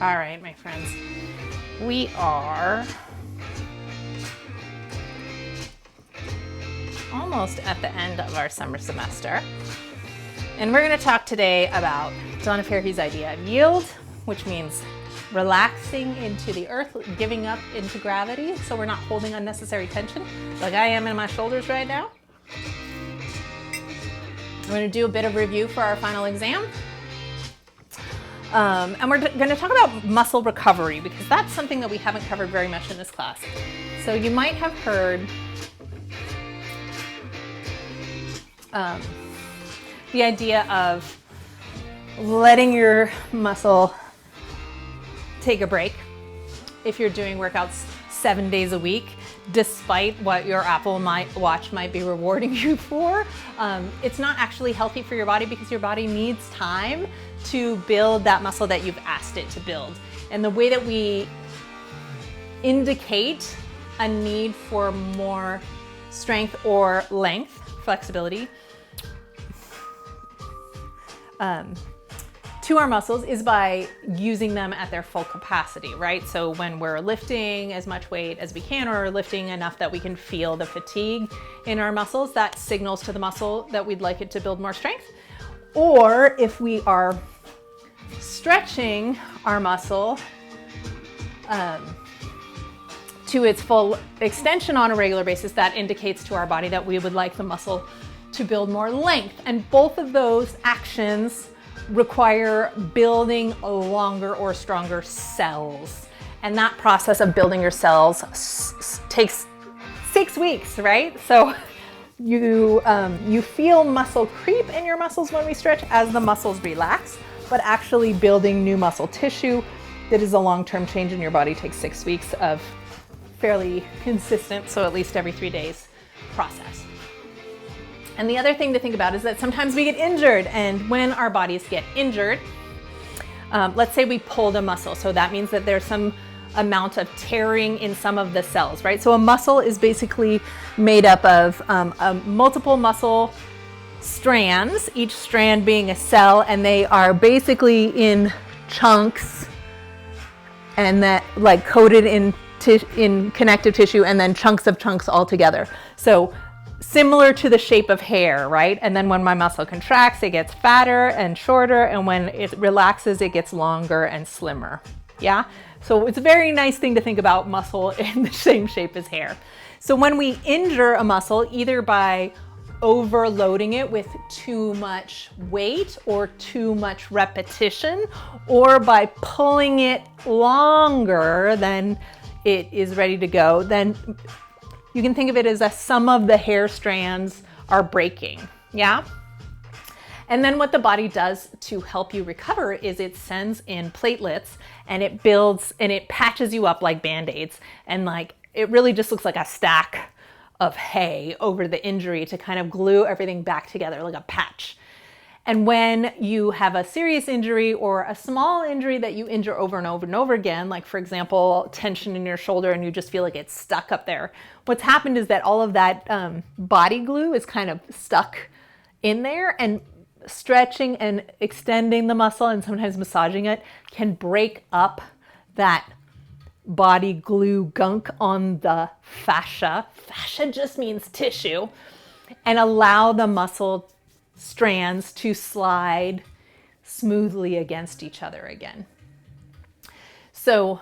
All right, my friends, we are almost at the end of our summer semester. And we're going to talk today about Donna Fairhey's idea of yield, which means relaxing into the earth, giving up into gravity, so we're not holding unnecessary tension like I am in my shoulders right now. I'm going to do a bit of review for our final exam. And we're going to talk about muscle recovery because that's something that we haven't covered very much in this class. So you might have heard the idea of letting your muscle take a break if you're doing workouts 7 days a week, despite what your Apple Watch might be rewarding you for. It's not actually healthy for your body because your body needs time to build that muscle that you've asked it to build. And the way that we indicate a need for more strength or length, flexibility, to our muscles is by using them at their full capacity, right? So when we're lifting as much weight as we can or lifting enough that we can feel the fatigue in our muscles, that signals to the muscle that we'd like it to build more strength. Or if we are stretching our muscle to its full extension on a regular basis, that indicates to our body that we would like the muscle to build more length. And both of those actions require building longer or stronger cells. And that process of building your cells takes 6 weeks, right? So you feel muscle creep in your muscles when we stretch as the muscles relax, but actually building new muscle tissue that is a long-term change in your body takes 6 weeks of fairly consistent, so at least every 3 days process. And the other thing to think about is that sometimes we get injured, and when our bodies get injured, let's say we pulled a muscle, so that means that there's some amount of tearing in some of the cells, right? So a muscle is basically made up of multiple muscle strands, each strand being a cell, and they are basically in chunks and that like coated in connective tissue and then chunks of chunks all together. So similar to the shape of hair, right? And then when my muscle contracts, it gets fatter and shorter, and when it relaxes, it gets longer and slimmer. Yeah? So it's a very nice thing to think about muscle in the same shape as hair. So when we injure a muscle, either by overloading it with too much weight or too much repetition, or by pulling it longer than it is ready to go, then you can think of it as some of the hair strands are breaking, yeah? And then what the body does to help you recover is it sends in platelets and it builds and it patches you up like Band-Aids, and like it really just looks like a stack of hay over the injury to kind of glue everything back together like a patch. And when you have a serious injury or a small injury that you injure over and over and over again, like for example, tension in your shoulder and you just feel like it's stuck up there, what's happened is that all of that body glue is kind of stuck in there, and stretching and extending the muscle and sometimes massaging it can break up that body glue gunk on the fascia. Fascia just means tissue, and allow the muscle strands to slide smoothly against each other again. So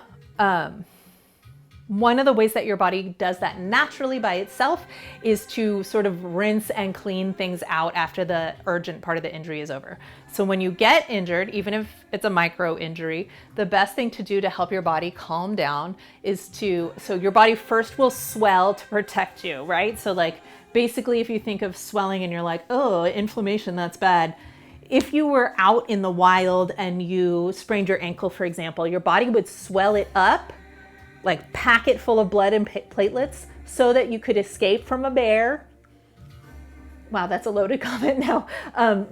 one of the ways that your body does that naturally by itself is to sort of rinse and clean things out after the urgent part of the injury is over. So when you get injured, even if it's a micro injury, the best thing to do to help your body calm down is so your body first will swell to protect you, right? So like basically if you think of swelling and you're like, oh, inflammation, that's bad. If you were out in the wild and you sprained your ankle, for example, your body would swell it up, like pack it full of blood and platelets so that you could escape from a bear. Wow, that's a loaded comment now,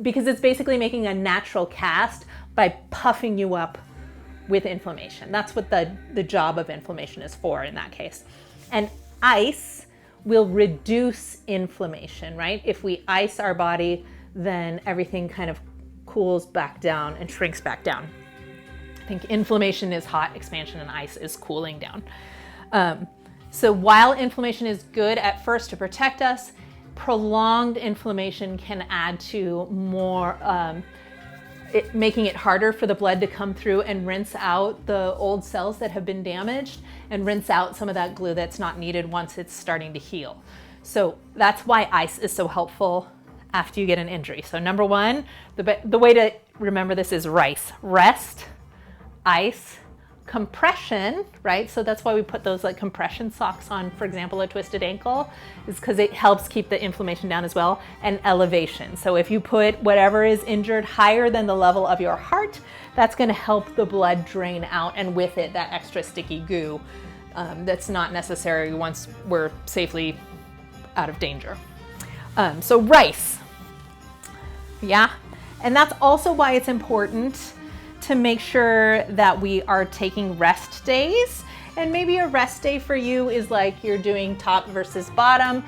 because it's basically making a natural cast by puffing you up with inflammation. That's what the job of inflammation is for in that case. And ice will reduce inflammation, right? If we ice our body, then everything kind of cools back down and shrinks back down. think inflammation is hot, expansion and ice is cooling down. So while inflammation is good at first to protect us, prolonged inflammation can add to more, making it harder for the blood to come through and rinse out the old cells that have been damaged and rinse out some of that glue that's not needed once it's starting to heal. So that's why ice is so helpful after you get an injury. So number one, the way to remember this is RICE: rest, ice, compression, right? So that's why we put those like compression socks on, for example, a twisted ankle, is because it helps keep the inflammation down as well, and elevation. So if you put whatever is injured higher than the level of your heart, that's going to help the blood drain out, and with it, that extra sticky goo that's not necessary once we're safely out of danger. So RICE, yeah, and that's also why it's important to make sure that we are taking rest days. And maybe a rest day for you is like you're doing top versus bottom.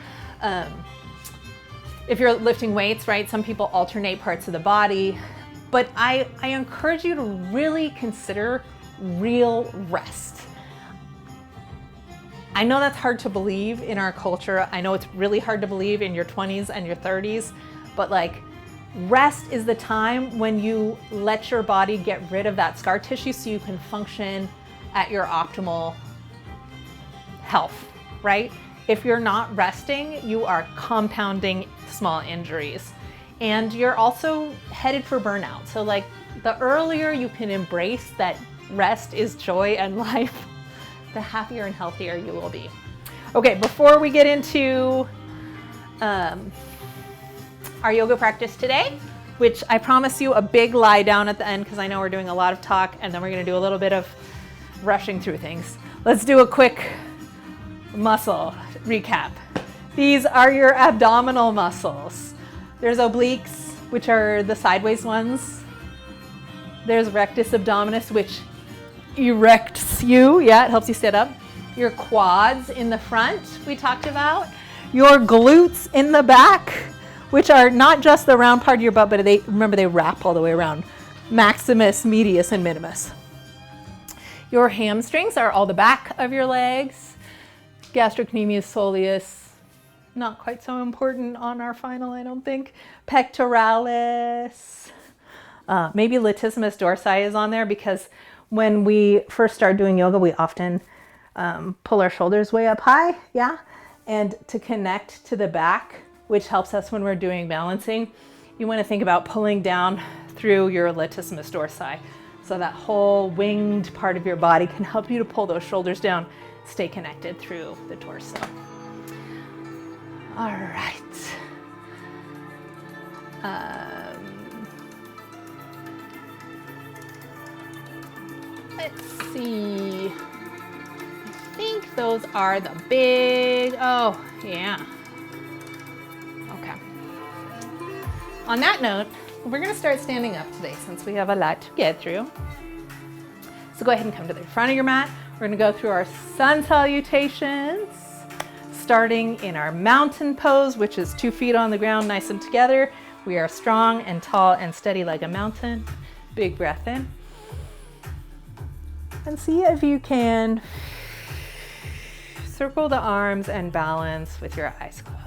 If you're lifting weights, right, some people alternate parts of the body, but I encourage you to really consider real rest. I know that's hard to believe in our culture. I know it's really hard to believe in your 20s and your 30s, but like, rest is the time when you let your body get rid of that scar tissue so you can function at your optimal health, right? If you're not resting, you are compounding small injuries, and you're also headed for burnout. So like, the earlier you can embrace that rest is joy and life, the happier and healthier you will be. Okay, before we get into our yoga practice today, which I promise you a big lie down at the end, because I know we're doing a lot of talk and then we're going to do a little bit of rushing through things. Let's do a quick muscle recap. These are your abdominal muscles. There's obliques, which are the sideways ones. There's rectus abdominis, which erects you. Yeah, it helps you sit up. Your quads in the front, we talked about. Your glutes in the back, which are not just the round part of your butt, but they wrap all the way around. Maximus, medius, and minimus. Your hamstrings are all the back of your legs. Gastrocnemius, soleus, not quite so important on our final, I don't think. Pectoralis. Maybe latissimus dorsi is on there, because when we first start doing yoga, we often pull our shoulders way up high, yeah? And to connect to the back, which helps us when we're doing balancing, you want to think about pulling down through your latissimus dorsi. So that whole winged part of your body can help you to pull those shoulders down, stay connected through the torso. All right. Let's see. I think those are the big, oh yeah. Okay. On that note, we're going to start standing up today since we have a lot to get through. So go ahead and come to the front of your mat. We're going to go through our sun salutations, starting in our mountain pose, which is 2 feet on the ground, nice and together. We are strong and tall and steady like a mountain. Big breath in. And see if you can circle the arms and balance with your eyes closed.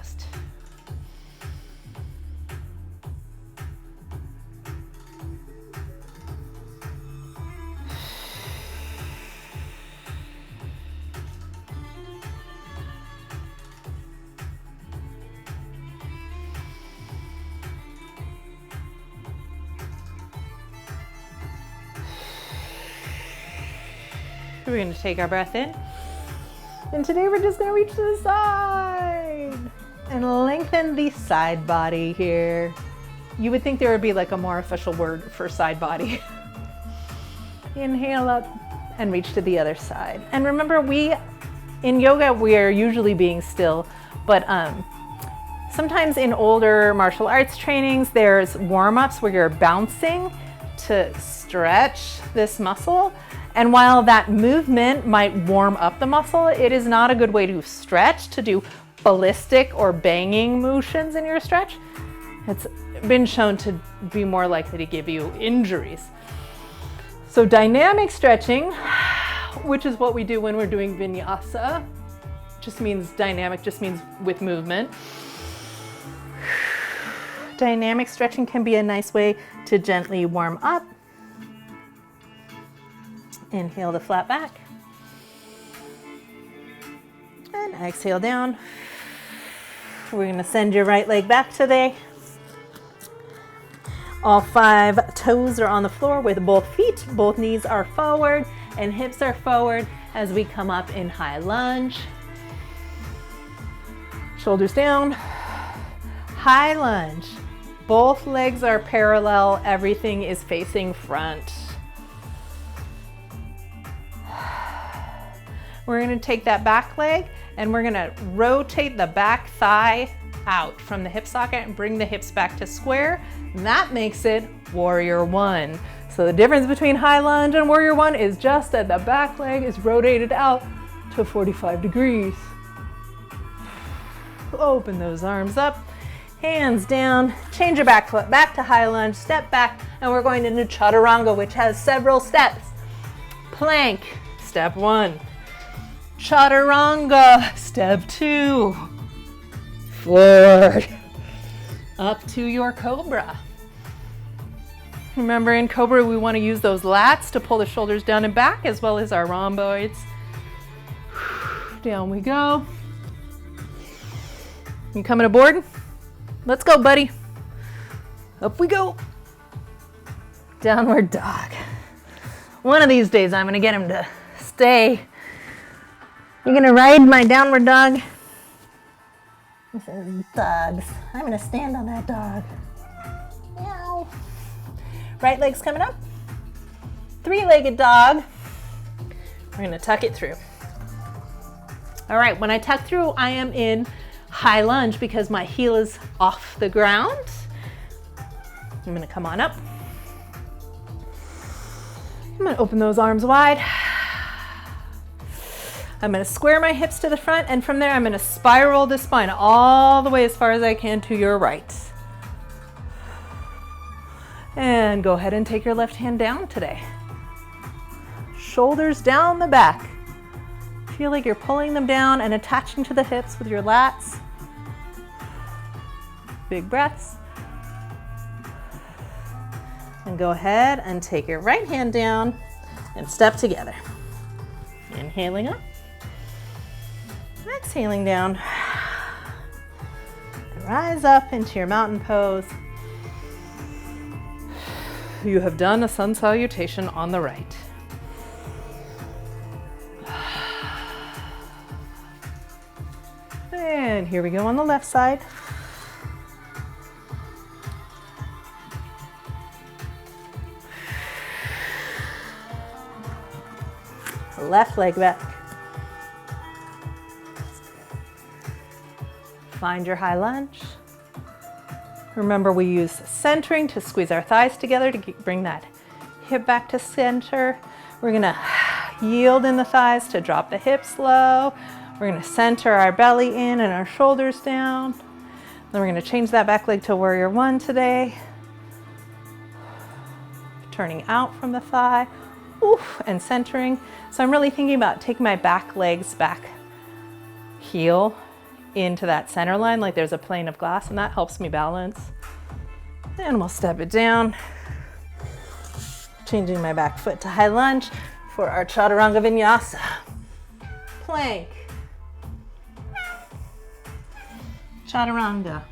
We're going to take our breath in. And today we're just going to reach to the side and lengthen the side body here. You would think there would be like a more official word for side body. Inhale up and reach to the other side. And remember, in yoga, we are usually being still, but sometimes in older martial arts trainings, there's warm-ups where you're bouncing to stretch this muscle. And while that movement might warm up the muscle, it is not a good way to stretch, to do ballistic or banging motions in your stretch. It's been shown to be more likely to give you injuries. So dynamic stretching, which is what we do when we're doing vinyasa, just means dynamic, just means with movement. Dynamic stretching can be a nice way to gently warm up. Inhale to flat back. And exhale down. We're going to send your right leg back today. All 5 toes are on the floor with both feet. Both knees are forward and hips are forward as we come up in high lunge. Shoulders down. High lunge. Both legs are parallel. Everything is facing front. We're going to take that back leg and we're going to rotate the back thigh out from the hip socket and bring the hips back to square. And that makes it warrior one. So the difference between high lunge and warrior one is just that the back leg is rotated out to 45 degrees. Open those arms up, hands down, change your back foot back to high lunge, step back, and we're going into chaturanga, which has several steps. Plank, step 1. Chaturanga, step 2. Forward, up to your cobra. Remember, in cobra, we want to use those lats to pull the shoulders down and back, as well as our rhomboids. Down we go. You coming aboard? Let's go, buddy. Up we go. Downward dog. One of these days, I'm going to get him to stay. You're going to ride my downward dog? This is dogs. I'm going to stand on that dog. Meow. Right leg's coming up. 3-legged dog. We're going to tuck it through. All right, when I tuck through, I am in high lunge because my heel is off the ground. I'm going to come on up. I'm going to open those arms wide. I'm going to square my hips to the front, and from there I'm going to spiral the spine all the way as far as I can to your right. And go ahead and take your left hand down today. Shoulders down the back. Feel like you're pulling them down and attaching to the hips with your lats. Big breaths. And go ahead and take your right hand down and step together. Inhaling up. Exhaling down. And rise up into your mountain pose. You have done a sun salutation on the right. And here we go on the left side. Left leg back. Find your high lunge. Remember, we use centering to squeeze our thighs together to bring that hip back to center. We're gonna yield in the thighs to drop the hips low. We're gonna center our belly in and our shoulders down. Then we're gonna change that back leg to warrior one today. Turning out from the thigh, oof, and centering. So I'm really thinking about taking my back leg's back heel into that center line like there's a plane of glass, and that helps me balance. And we'll step it down. Changing my back foot to high lunge for our chaturanga vinyasa. Plank. Chaturanga.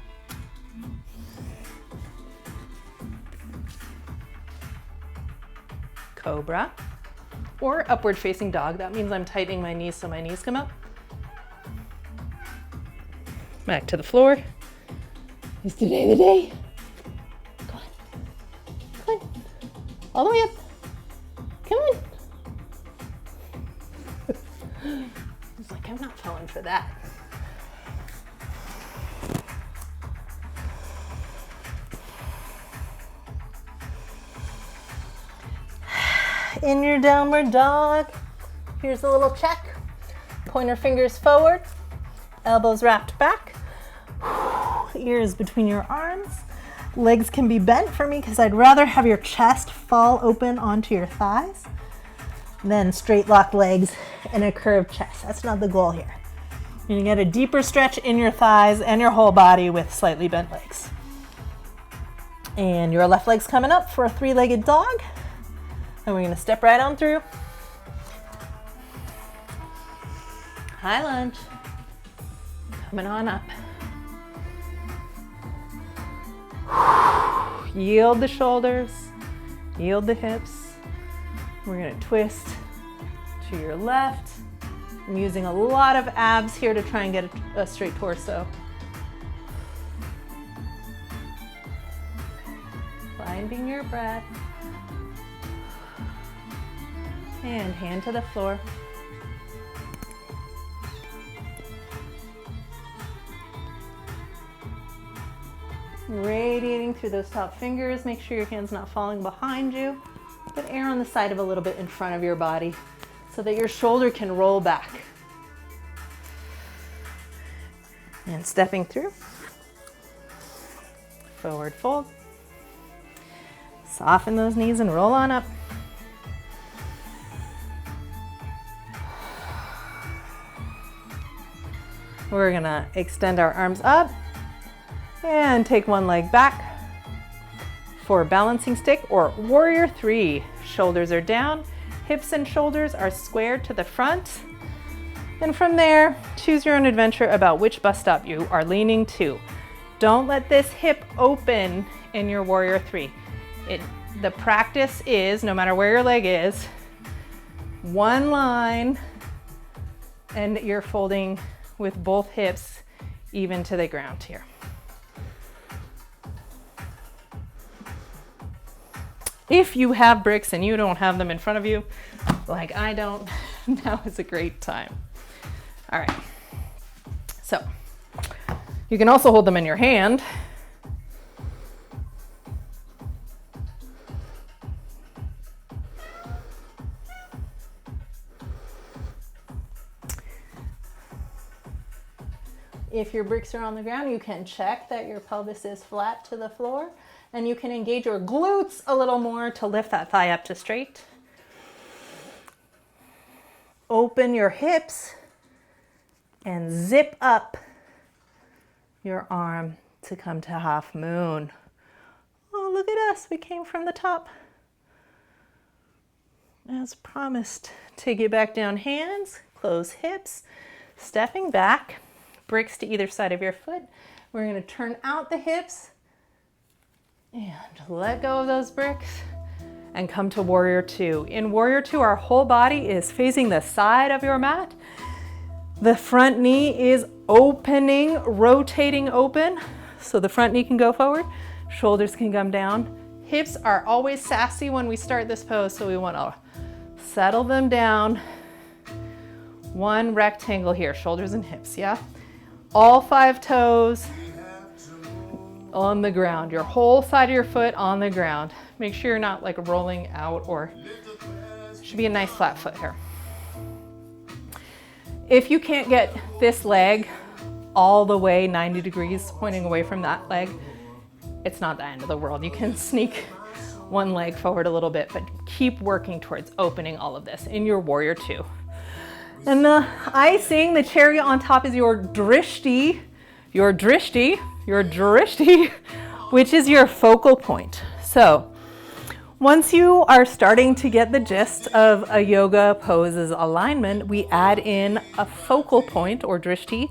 Cobra. Or upward facing dog. That means I'm tightening my knees so my knees come up. Back to the floor. Is today the day? Come on. Come on. All the way up. Come on. It's like, I'm not falling for that. In your downward dog, here's a little check. Pointer fingers forward, elbows wrapped back, ears between your arms. Legs can be bent for me because I'd rather have your chest fall open onto your thighs than straight locked legs and a curved chest. That's not the goal here. You're gonna get a deeper stretch in your thighs and your whole body with slightly bent legs. And your left leg's coming up for a three-legged dog. And we're gonna step right on through. High lunge. Coming on up. Yield the shoulders, yield the hips. We're gonna twist to your left. I'm using a lot of abs here to try and get a straight torso. Finding your breath. And hand to the floor. Radiating through those top fingers. Make sure your hand's not falling behind you, but air on the side of a little bit in front of your body so that your shoulder can roll back. And stepping through. Forward fold. Soften those knees and roll on up. We're gonna extend our arms up and take one leg back for balancing stick or warrior three. Shoulders are down, hips and shoulders are squared to the front. And from there, choose your own adventure about which bus stop you are leaning to. Don't let this hip open in your warrior three. The practice is, no matter where your leg is, one line and you're folding with both hips even to the ground here. If you have bricks and you don't have them in front of you, like I don't, now is a great time. All right, so you can also hold them in your hand. If your bricks are on the ground, you can check that your pelvis is flat to the floor, and you can engage your glutes a little more to lift that thigh up to straight. Open your hips and zip up your arm to come to half moon. Oh, look at us, we came from the top. As promised, take it back down, hands, close hips, stepping back. Bricks to either side of your foot. We're gonna turn out the hips and let go of those bricks and come to warrior two. In warrior two, our whole body is facing the side of your mat. The front knee is opening, rotating open. So the front knee can go forward, shoulders can come down. Hips are always sassy when we start this pose, so we wanna settle them down. One rectangle here, shoulders and hips, yeah? All 5 toes on the ground, your whole side of your foot on the ground. Make sure you're not like rolling out, or should be a nice flat foot here. If you can't get this leg all the way 90 degrees pointing away from that leg, it's not the end of the world. You can sneak one leg forward a little bit, but keep working towards opening all of this in your warrior two. And the icing, the cherry on top is your drishti, which is your focal point. So once you are starting to get the gist of a yoga pose's alignment, we add in a focal point or drishti,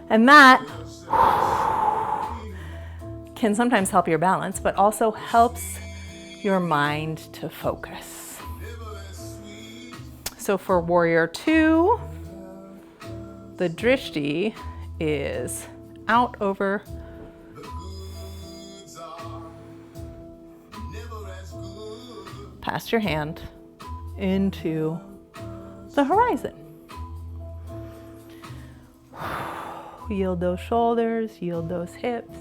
and that can sometimes help your balance, but also helps your mind to focus. So for warrior two, the drishti is out over past your hand into the horizon. Yield those shoulders, yield those hips.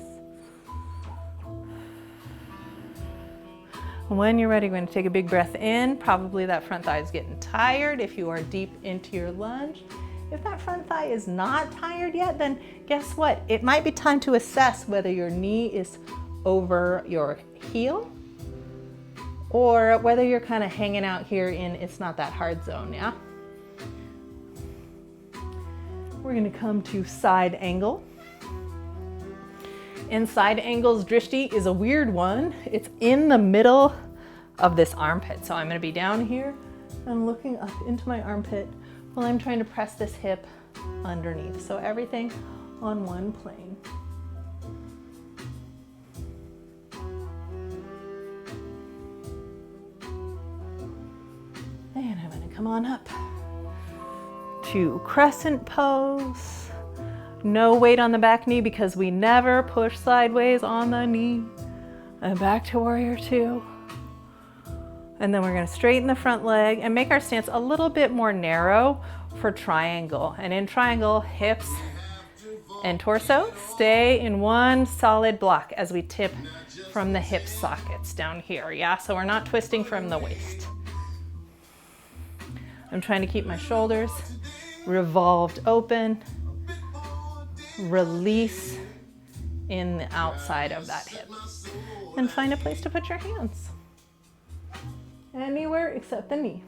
When you're ready, we're going to take a big breath in. Probably that front thigh is getting tired if you are deep into your lunge. If that front thigh is not tired yet, then guess what? It might be time to assess whether your knee is over your heel, or whether you're kind of hanging out here in it's not that hard zone, yeah? We're gonna come to side angle. And side angle's drishti is a weird one. It's in the middle of this armpit. So I'm gonna be down here and looking up into my armpit while I'm trying to press this hip underneath. So everything on one plane. And I'm gonna come on up to crescent pose. No weight on the back knee because we never push sideways on the knee. And back to warrior two. And then we're gonna straighten the front leg and make our stance a little bit more narrow for triangle. And in triangle, hips and torso stay in one solid block as we tip from the hip sockets down here, yeah? So we're not twisting from the waist. I'm trying to keep my shoulders revolved open, release in the outside of that hip, and find a place to put your hands. Anywhere except the knee.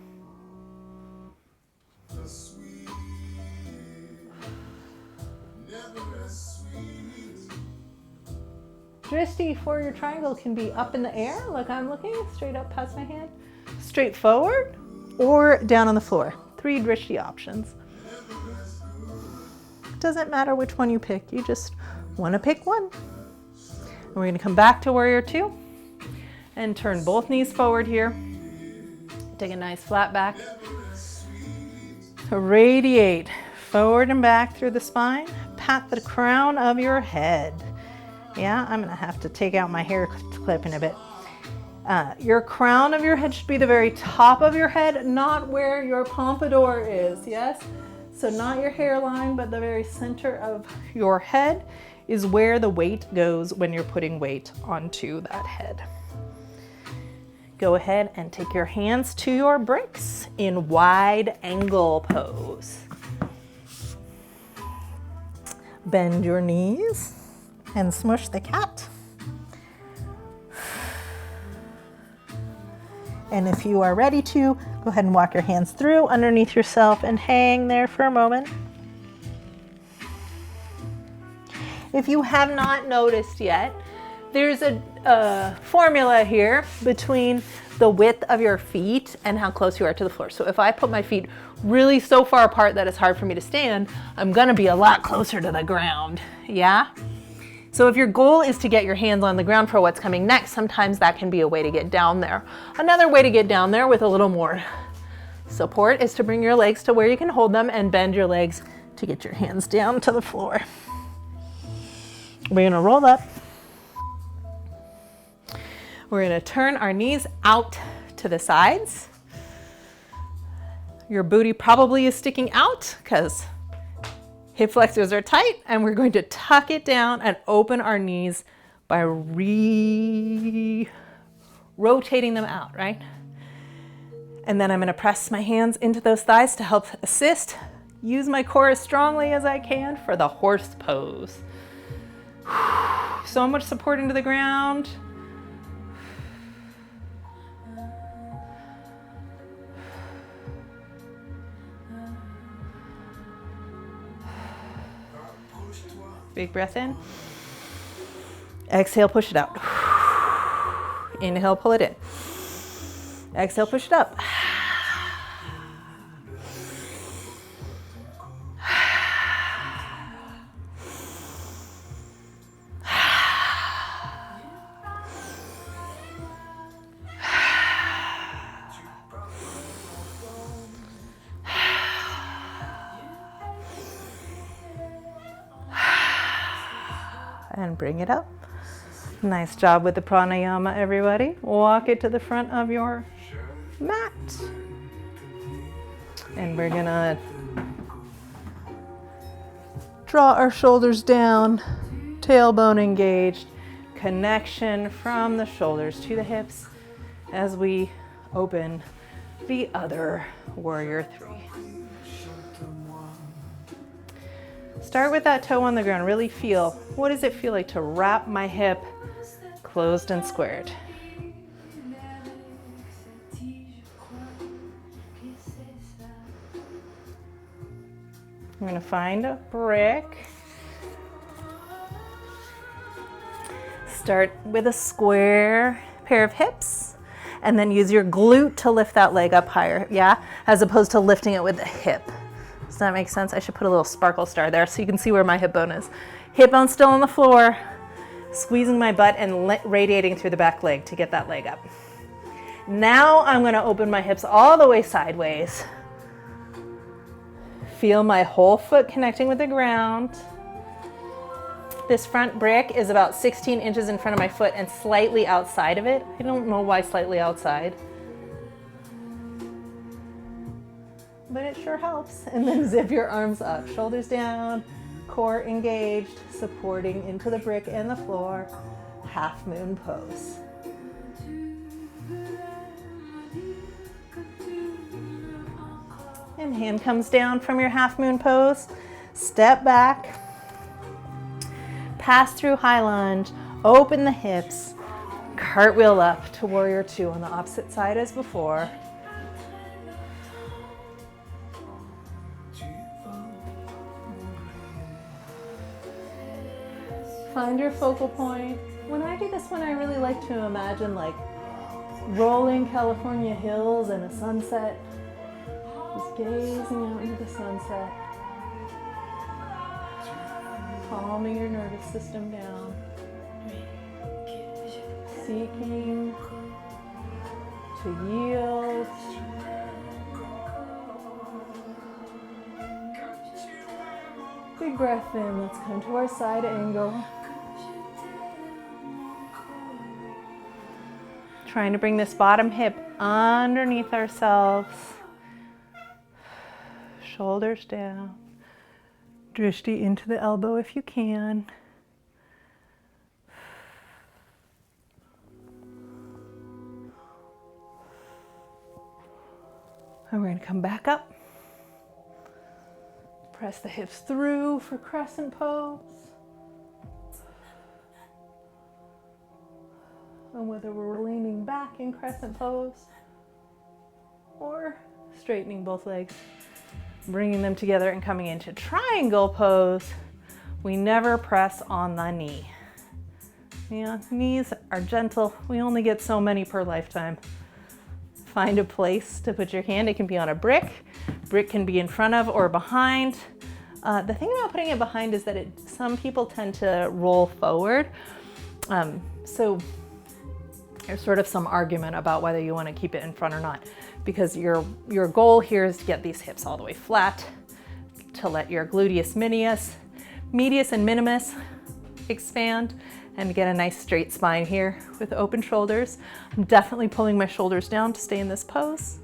Drishti for your triangle can be up in the air, like I'm looking, straight up past my hand, straight forward, or down on the floor. 3 drishti options. Doesn't matter which one you pick, you just want to pick one. And we're going to come back to warrior two and turn both knees forward here. Take a nice flat back. Radiate forward and back through the spine. Pat the crown of your head. Yeah, I'm gonna have to take out my hair clip in a bit. Your crown of your head should be the very top of your head, not where your pompadour is, yes? So not your hairline, but the very center of your head is where the weight goes when you're putting weight onto that head. Go ahead and take your hands to your bricks in wide angle pose. Bend your knees and smush the cat. And if you are ready to, go ahead and walk your hands through underneath yourself and hang there for a moment. If you have not noticed yet, there's a formula here between the width of your feet and how close you are to the floor. So if I put my feet really so far apart that it's hard for me to stand, I'm gonna be a lot closer to the ground, yeah? So if your goal is to get your hands on the ground for what's coming next, sometimes that can be a way to get down there. Another way to get down there with a little more support is to bring your legs to where you can hold them and bend your legs to get your hands down to the floor. We're gonna roll up. We're gonna turn our knees out to the sides. Your booty probably is sticking out because hip flexors are tight, and we're going to tuck it down and open our knees by rotating them out, right? And then I'm gonna press my hands into those thighs to help assist. Use my core as strongly as I can for the horse pose. So much support into the ground. Big breath in. Exhale, push it out. Inhale, pull it in. Exhale, push it up. And bring it up. Nice job with the pranayama, everybody. Walk it to the front of your mat. And we're gonna draw our shoulders down, tailbone engaged, connection from the shoulders to the hips as we open the other warrior three. Start with that toe on the ground. Really feel, what does it feel like to wrap my hip closed and squared. I'm going to find a brick. Start with a square pair of hips and then use your glute to lift that leg up higher, yeah? As opposed to lifting it with the hip. Does that make sense? I should put a little sparkle star there so you can see where my hip bone is. Hip bone still on the floor, squeezing my butt and radiating through the back leg to get that leg up. Now I'm going to open my hips all the way sideways. Feel my whole foot connecting with the ground. This front brick is about 16 inches in front of my foot and slightly outside of it. I don't know why slightly outside, but it sure helps. And then zip your arms up, shoulders down, core engaged, supporting into the brick and the floor, half moon pose. And hand comes down from your half moon pose, step back, pass through high lunge, open the hips, cartwheel up to warrior two on the opposite side as before. Find your focal point. When I do this one, I really like to imagine like rolling California hills and a sunset. Just gazing out into the sunset. Calming your nervous system down. Seeking to yield. Big breath in. Let's come to our side angle. Trying to bring this bottom hip underneath ourselves. Shoulders down. Drishti into the elbow if you can. And we're going to come back up. Press the hips through for crescent pose. And whether we're leaning back in crescent pose or straightening both legs, bringing them together and coming into triangle pose, we never press on the knee. Yeah, knees are gentle. We only get so many per lifetime. Find a place to put your hand. It can be on a brick. Brick can be in front of or behind. The thing about putting it behind is that some people tend to roll forward. So there's sort of some argument about whether you want to keep it in front or not, because your goal here is to get these hips all the way flat, to let your gluteus medius and minimus expand, and get a nice straight spine here with open shoulders. I'm definitely pulling my shoulders down to stay in this pose.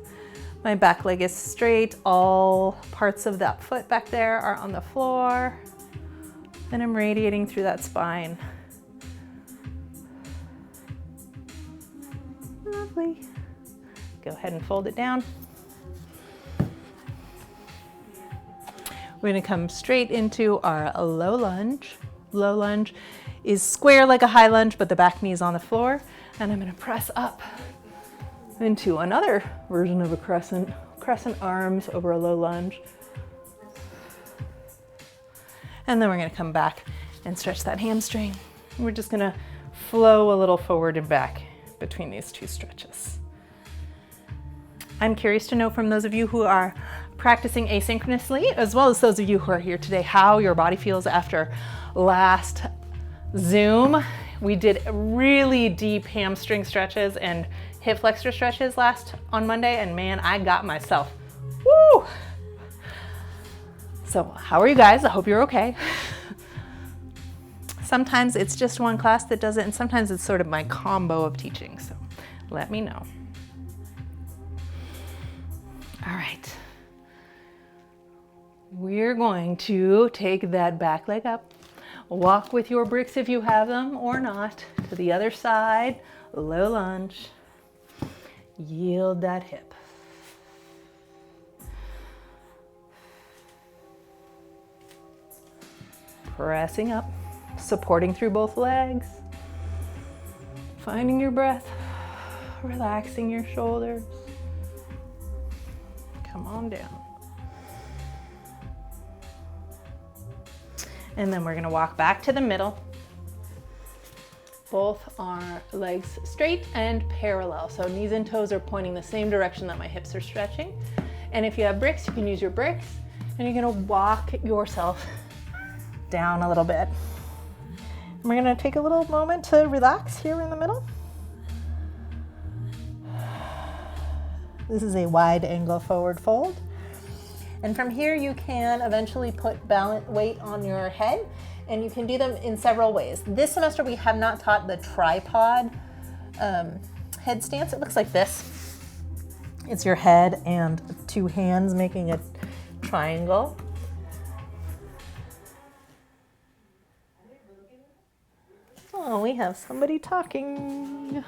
My back leg is straight. All parts of that foot back there are on the floor. And I'm radiating through that spine. Lovely. Go ahead and fold it down. We're going to come straight into our low lunge. Low lunge is square like a high lunge, but the back knee is on the floor. And I'm going to press up into another version of a crescent arms over a low lunge. And then we're going to come back and stretch that hamstring. We're just going to flow a little forward and back between these two stretches. I'm curious to know from those of you who are practicing asynchronously, as well as those of you who are here today, how your body feels after last Zoom. We did really deep hamstring stretches and hip flexor stretches on Monday, and man, I got myself. Woo! So how are you guys? I hope you're okay. Sometimes it's just one class that does it, and sometimes it's sort of my combo of teaching, so let me know. All right. We're going to take that back leg up, walk with your bricks if you have them or not, to the other side, low lunge, yield that hip. Pressing up, supporting through both legs. Finding your breath, relaxing your shoulders. Come on down. And then we're gonna walk back to the middle. Both our legs straight and parallel. So knees and toes are pointing the same direction that my hips are stretching. And if you have bricks, you can use your bricks. And you're gonna walk yourself down a little bit. And we're gonna take a little moment to relax here in the middle. This is a wide angle forward fold. And from here you can eventually put weight on your head, and you can do them in several ways. This semester we have not taught the tripod head stance. It looks like this. It's your head and two hands making a triangle. Oh, we have somebody talking.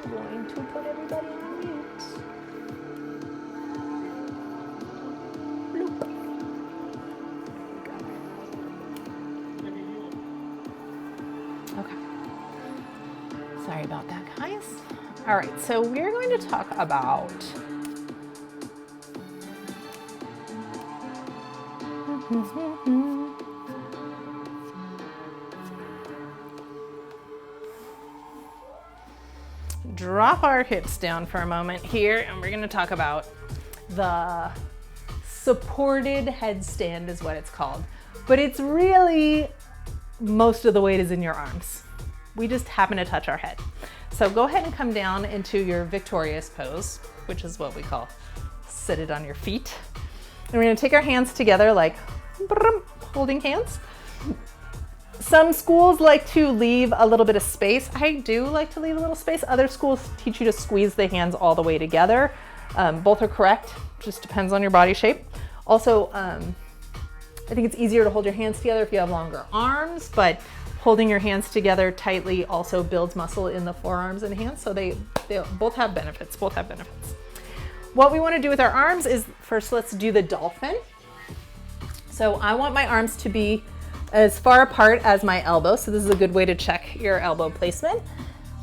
I'm going to put everybody on mute. Bloop. Okay. Sorry about that, guys. All right, so we're going to talk about drop our hips down for a moment here, and we're going to talk about the supported headstand is what it's called. But it's really, most of the weight is in your arms. We just happen to touch our head. So go ahead and come down into your victorious pose, which is what we call seated on your feet. And we're going to take our hands together like holding hands. Some schools like to leave a little bit of space. I do like to leave a little space. Other schools teach you to squeeze the hands all the way together. Both are correct, just depends on your body shape. Also, I think it's easier to hold your hands together if you have longer arms, but holding your hands together tightly also builds muscle in the forearms and hands, so they both have benefits, What we want to do with our arms is, first let's do the dolphin. So I want my arms to be as far apart as my elbow, so this is a good way to check your elbow placement,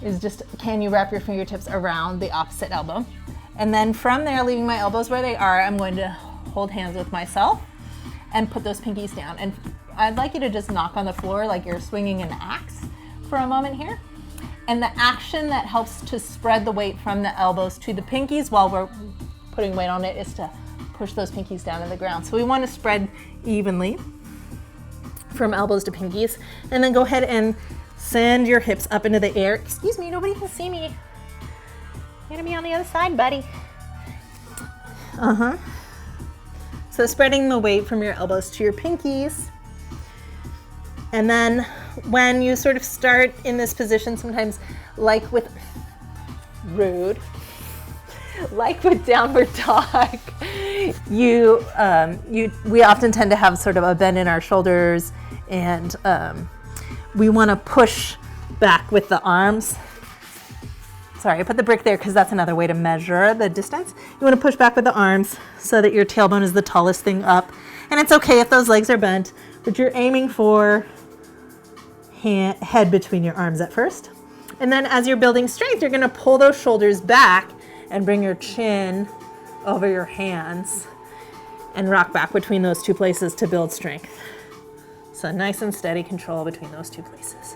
is just, can you wrap your fingertips around the opposite elbow? And then from there, leaving my elbows where they are, I'm going to hold hands with myself and put those pinkies down. And I'd like you to just knock on the floor like you're swinging an axe for a moment here. And the action that helps to spread the weight from the elbows to the pinkies while we're putting weight on it is to push those pinkies down to the ground. So we want to spread evenly from elbows to pinkies. And then go ahead and send your hips up into the air. Excuse me, nobody can see me. You're gonna be on the other side, buddy. So spreading the weight from your elbows to your pinkies. And then when you sort of start in this position, sometimes like with downward dog, we often tend to have sort of a bend in our shoulders, and we want to push back with the arms. Sorry, I put the brick there because that's another way to measure the distance. You want to push back with the arms so that your tailbone is the tallest thing up. And it's okay if those legs are bent, but you're aiming for head between your arms at first. And then as you're building strength, you're going to pull those shoulders back and bring your chin over your hands and rock back between those two places to build strength. So nice and steady control between those two places.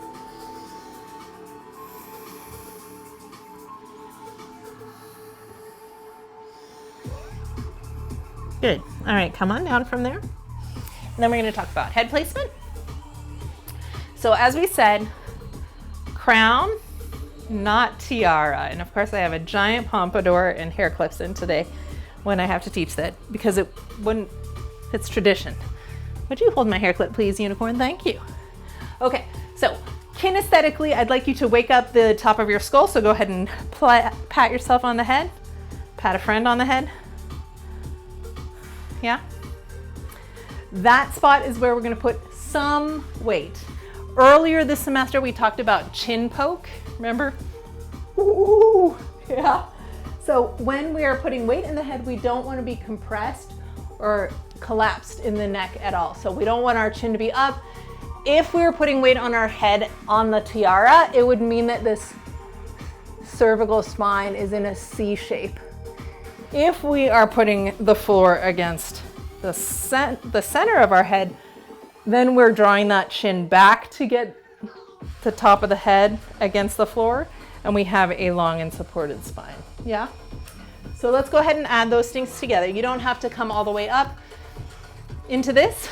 Good. All right, come on down from there. And then we're going to talk about head placement. So as we said, crown, not tiara. And of course I have a giant pompadour and hair clips in today when I have to teach that, because it's tradition. Would you hold my hair clip, please, unicorn? Thank you. Okay, so kinesthetically, I'd like you to wake up the top of your skull. So go ahead and pat yourself on the head, pat a friend on the head. Yeah? That spot is where we're going to put some weight. Earlier this semester, we talked about chin poke, remember? Ooh, yeah. So when we are putting weight in the head, we don't want to be compressed or collapsed in the neck at all. So we don't want our chin to be up If we were putting weight on our head on the tiara, it would mean that this cervical spine is in a C shape. If we are putting the floor against the center of our head, then we're drawing that chin back to get the top of the head against the floor, and we have a long and supported spine. Yeah? So let's go ahead and add those things together. You don't have to come all the way up into this.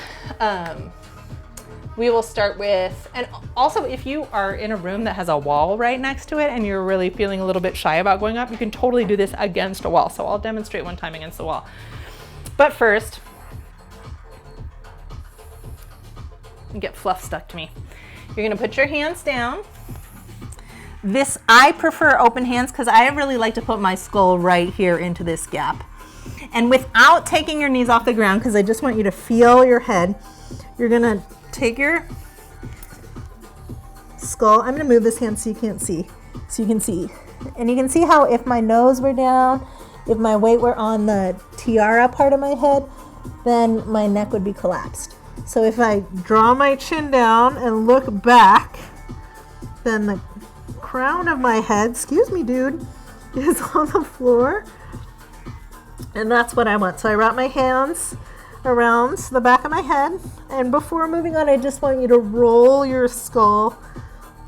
We will start with, and also if you are in a room that has a wall right next to it and you're really feeling a little bit shy about going up, you can totally do this against a wall. So I'll demonstrate one time against the wall. But first, you get fluff stuck to me. You're gonna put your hands down. I prefer open hands because I really like to put my skull right here into this gap. And without taking your knees off the ground, because I just want you to feel your head, you're gonna take your skull. I'm gonna move this hand so you can't see, so you can see. And you can see how if my nose were down, if my weight were on the tiara part of my head, then my neck would be collapsed. So if I draw my chin down and look back, then the crown of my head, excuse me dude, is on the floor. And that's what I want. So I wrap my hands around the back of my head, and before moving on, I just want you to roll your skull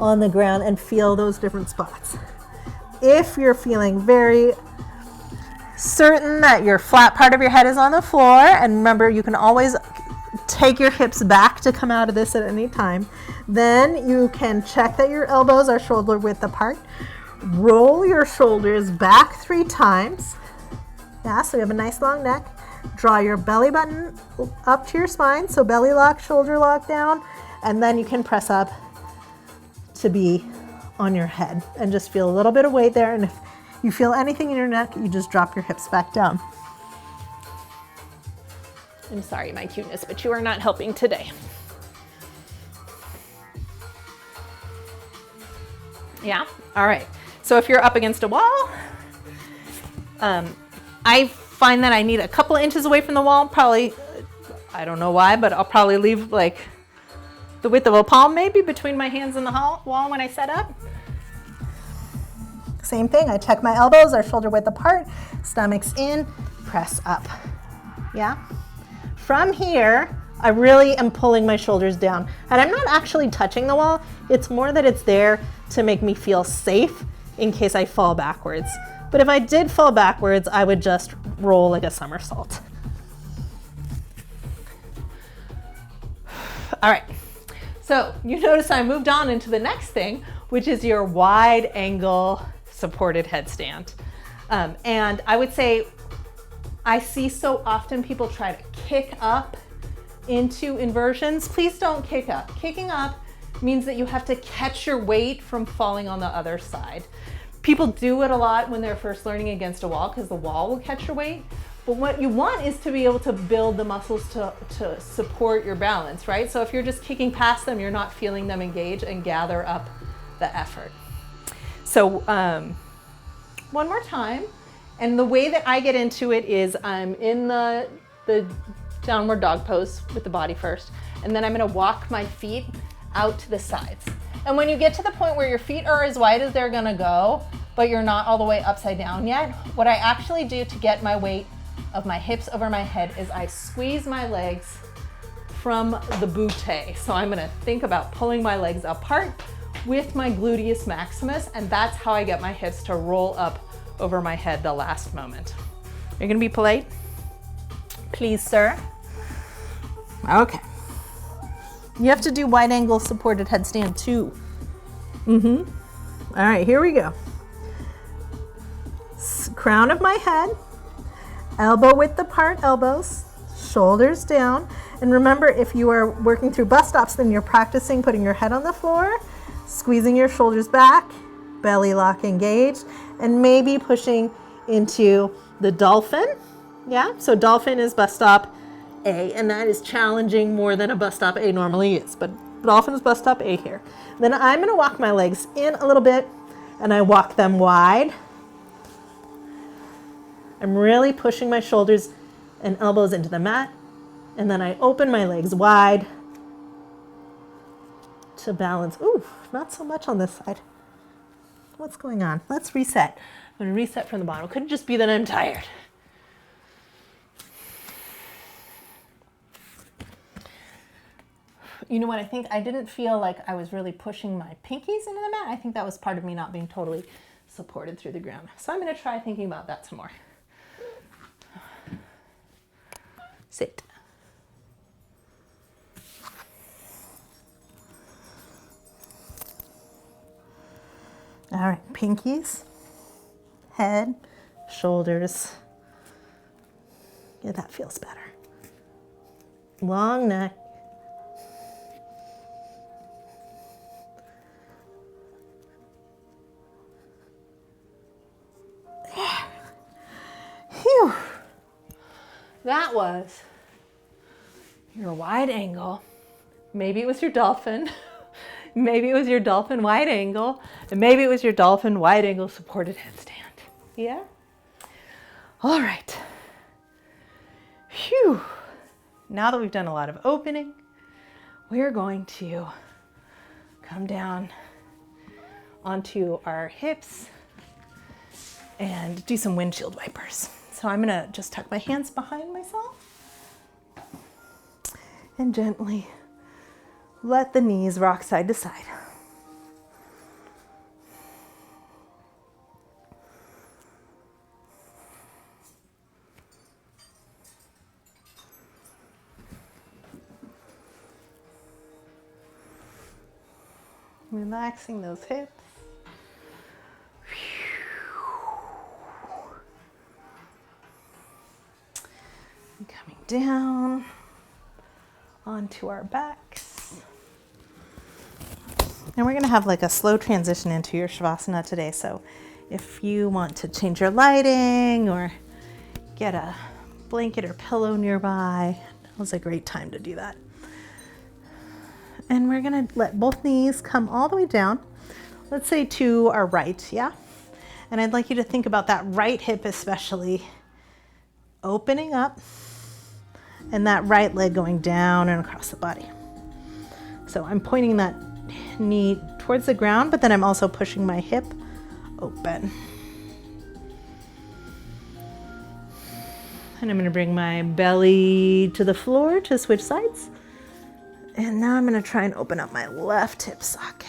on the ground and feel those different spots. If you're feeling very certain that your flat part of your head is on the floor, and remember, you can always take your hips back to come out of this at any time, then you can check that your elbows are shoulder width apart. Roll your shoulders back 3 times. Yeah, so you have a nice long neck. Draw your belly button up to your spine, so belly lock, shoulder lock down, and then you can press up to be on your head and just feel a little bit of weight there. And if you feel anything in your neck, you just drop your hips back down. I'm sorry, my cuteness, but you are not helping today. Yeah, all right. So if you're up against a wall, I find that I need a couple of inches away from the wall, probably, I don't know why, but I'll probably leave like the width of a palm maybe between my hands and the wall when I set up. Same thing, I check my elbows are shoulder width apart, stomach's in, press up. Yeah? From here, I really am pulling my shoulders down, and I'm not actually touching the wall. It's more that it's there to make me feel safe in case I fall backwards. But if I did fall backwards, I would just roll like a somersault. All right, so you notice I moved on into the next thing, which is your wide angle supported headstand. And I would say, I see so often people try to kick up into inversions. Please don't kick up. Kicking up means that you have to catch your weight from falling on the other side. People do it a lot when they're first learning against a wall because the wall will catch your weight. But what you want is to be able to build the muscles to support your balance, right? So if you're just kicking past them, you're not feeling them engage and gather up the effort. So one more time. And the way that I get into it is I'm in the downward dog pose with the body first, and then I'm gonna walk my feet out to the sides. And when you get to the point where your feet are as wide as they're gonna go, but you're not all the way upside down yet, what I actually do to get my weight of my hips over my head is I squeeze my legs from the butte. So I'm gonna think about pulling my legs apart with my gluteus maximus, and that's how I get my hips to roll up over my head the last moment. You're gonna be polite? Please, sir. Okay. You have to do wide angle supported headstand too. All right, here we go. Crown of my head, elbow width apart, elbows, shoulders down. And remember, if you are working through bus stops, then you're practicing putting your head on the floor, squeezing your shoulders back, belly lock engaged, and maybe pushing into the dolphin. Yeah, so dolphin is bus stop A, and that is challenging more than a bus stop A normally is, but dolphin is bus stop A here. Then I'm gonna walk my legs in a little bit, and I walk them wide. I'm really pushing my shoulders and elbows into the mat, and then I open my legs wide, to balance. Ooh, not so much on this side. What's going on? Let's reset. I'm going to reset from the bottom. Could it just be that I'm tired? You know what? I think I didn't feel like I was really pushing my pinkies into the mat. I think that was part of me not being totally supported through the ground. So I'm going to try thinking about that some more. Sit. All right, pinkies, head, shoulders. Yeah, that feels better. Long neck. Phew. That was your wide angle. Maybe it was your dolphin. Maybe it was your dolphin wide angle. And maybe it was your dolphin wide angle supported headstand. Yeah? All right. Phew. Now that we've done a lot of opening, we're going to come down onto our hips and do some windshield wipers. So I'm gonna just tuck my hands behind myself and gently let the knees rock side to side. Relaxing those hips. And coming down onto our backs. And we're going to have like a slow transition into your Shavasana today. So if you want to change your lighting or get a blanket or pillow nearby, now's a great time to do that. And we're going to let both knees come all the way down. Let's say to our right, yeah? And I'd like you to think about that right hip especially opening up and that right leg going down and across the body. So I'm pointing that knee towards the ground, but then I'm also pushing my hip open. And I'm going to bring my belly to the floor to switch sides. And now I'm going to try and open up my left hip socket.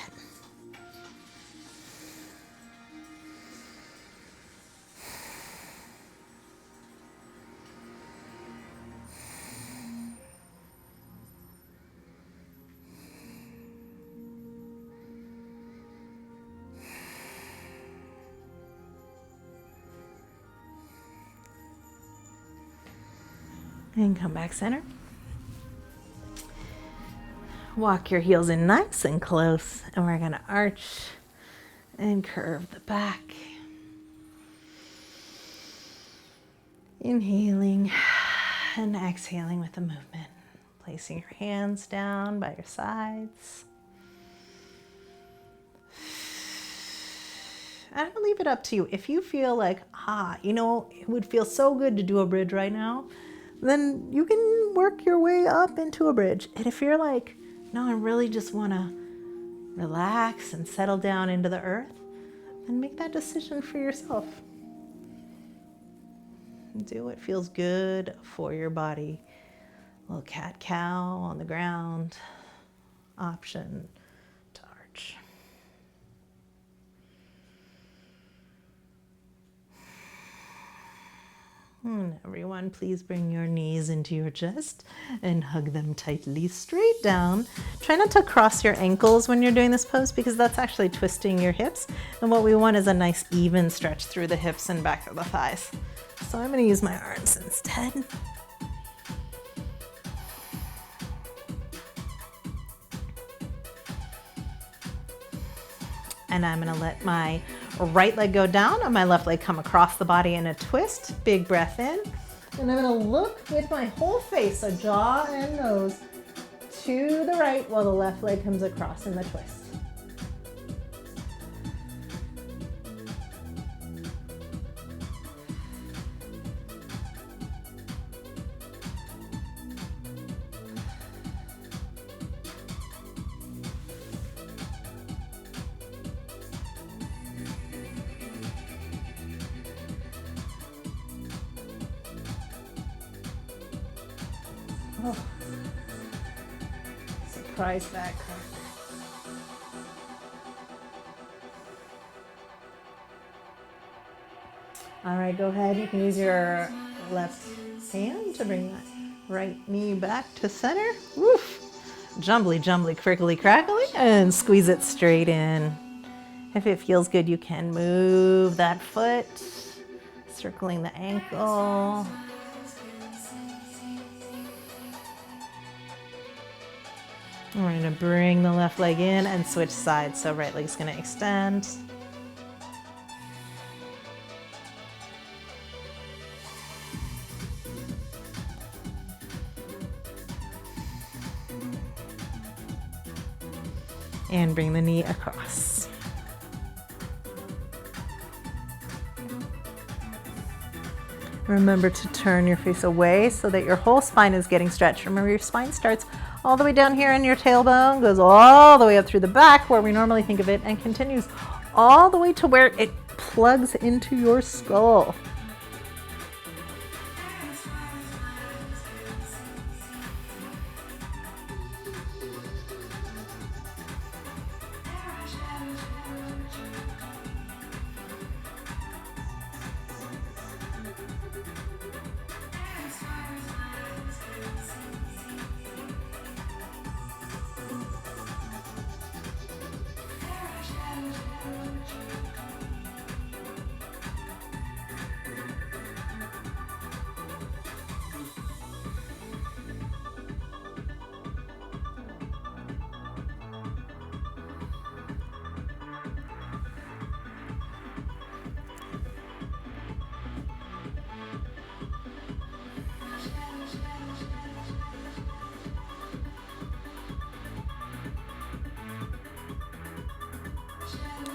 And come back center. Walk your heels in nice and close, and we're going to arch and curve the back. Inhaling and exhaling with the movement. Placing your hands down by your sides. And I'll leave it up to you. If you feel like, it would feel so good to do a bridge right now, then you can work your way up into a bridge. And if you're like, no, I really just want to relax and settle down into the earth, then make that decision for yourself. Do what feels good for your body. A little cat-cow on the ground. Option to arch. And everyone, please bring your knees into your chest and hug them tightly straight down. Try not to cross your ankles when you're doing this pose because that's actually twisting your hips. And what we want is a nice even stretch through the hips and back of the thighs. So I'm going to use my arms instead. And I'm going to let my right leg go down and my left leg come across the body in a twist. Big breath in. And I'm going to look with my whole face, so jaw and nose, to the right while the left leg comes across in the twist. Oh. Surprise back crack. All right, go ahead. You can use your left hand to bring that right knee back to center. Woof. Jumbly, jumbly, crickly, crackly, and squeeze it straight in. If it feels good, you can move that foot, circling the ankle. We're going to bring the left leg in and switch sides. So right leg's going to extend. And bring the knee across. Remember to turn your face away so that your whole spine is getting stretched. Remember, your spine starts all the way down here in your tailbone, goes all the way up through the back where we normally think of it, and continues all the way to where it plugs into your skull.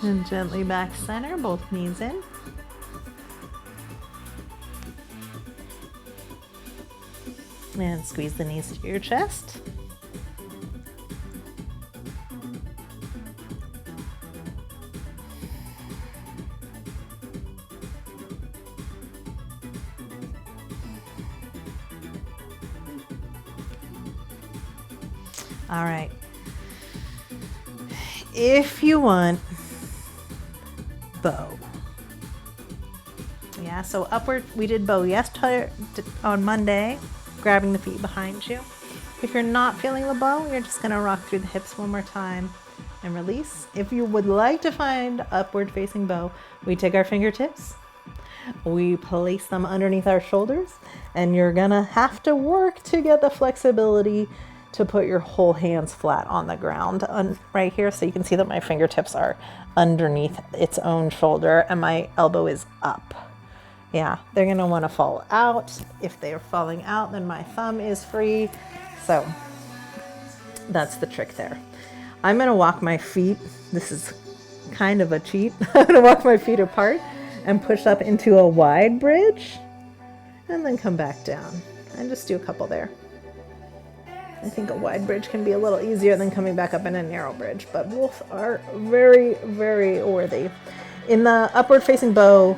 And gently back center, both knees in. And squeeze the knees to your chest. All right. If you want, bow. Yeah, so upward, we did bow yesterday on Monday, grabbing the feet behind you. If you're not feeling the bow, you're just gonna rock through the hips one more time and release. If you would like to find upward facing bow, we take our fingertips, we place them underneath our shoulders, and you're gonna have to work to get the flexibility to put your whole hands flat on the ground right here. So you can see that my fingertips are underneath its own shoulder and my elbow is up. Yeah, they're gonna wanna fall out. If they're falling out, then my thumb is free. So that's the trick there. I'm gonna walk my feet. This is kind of a cheat. I'm gonna walk my feet apart and push up into a wide bridge and then come back down and just do a couple there. I think a wide bridge can be a little easier than coming back up in a narrow bridge, but both are very, very worthy. In the upward facing bow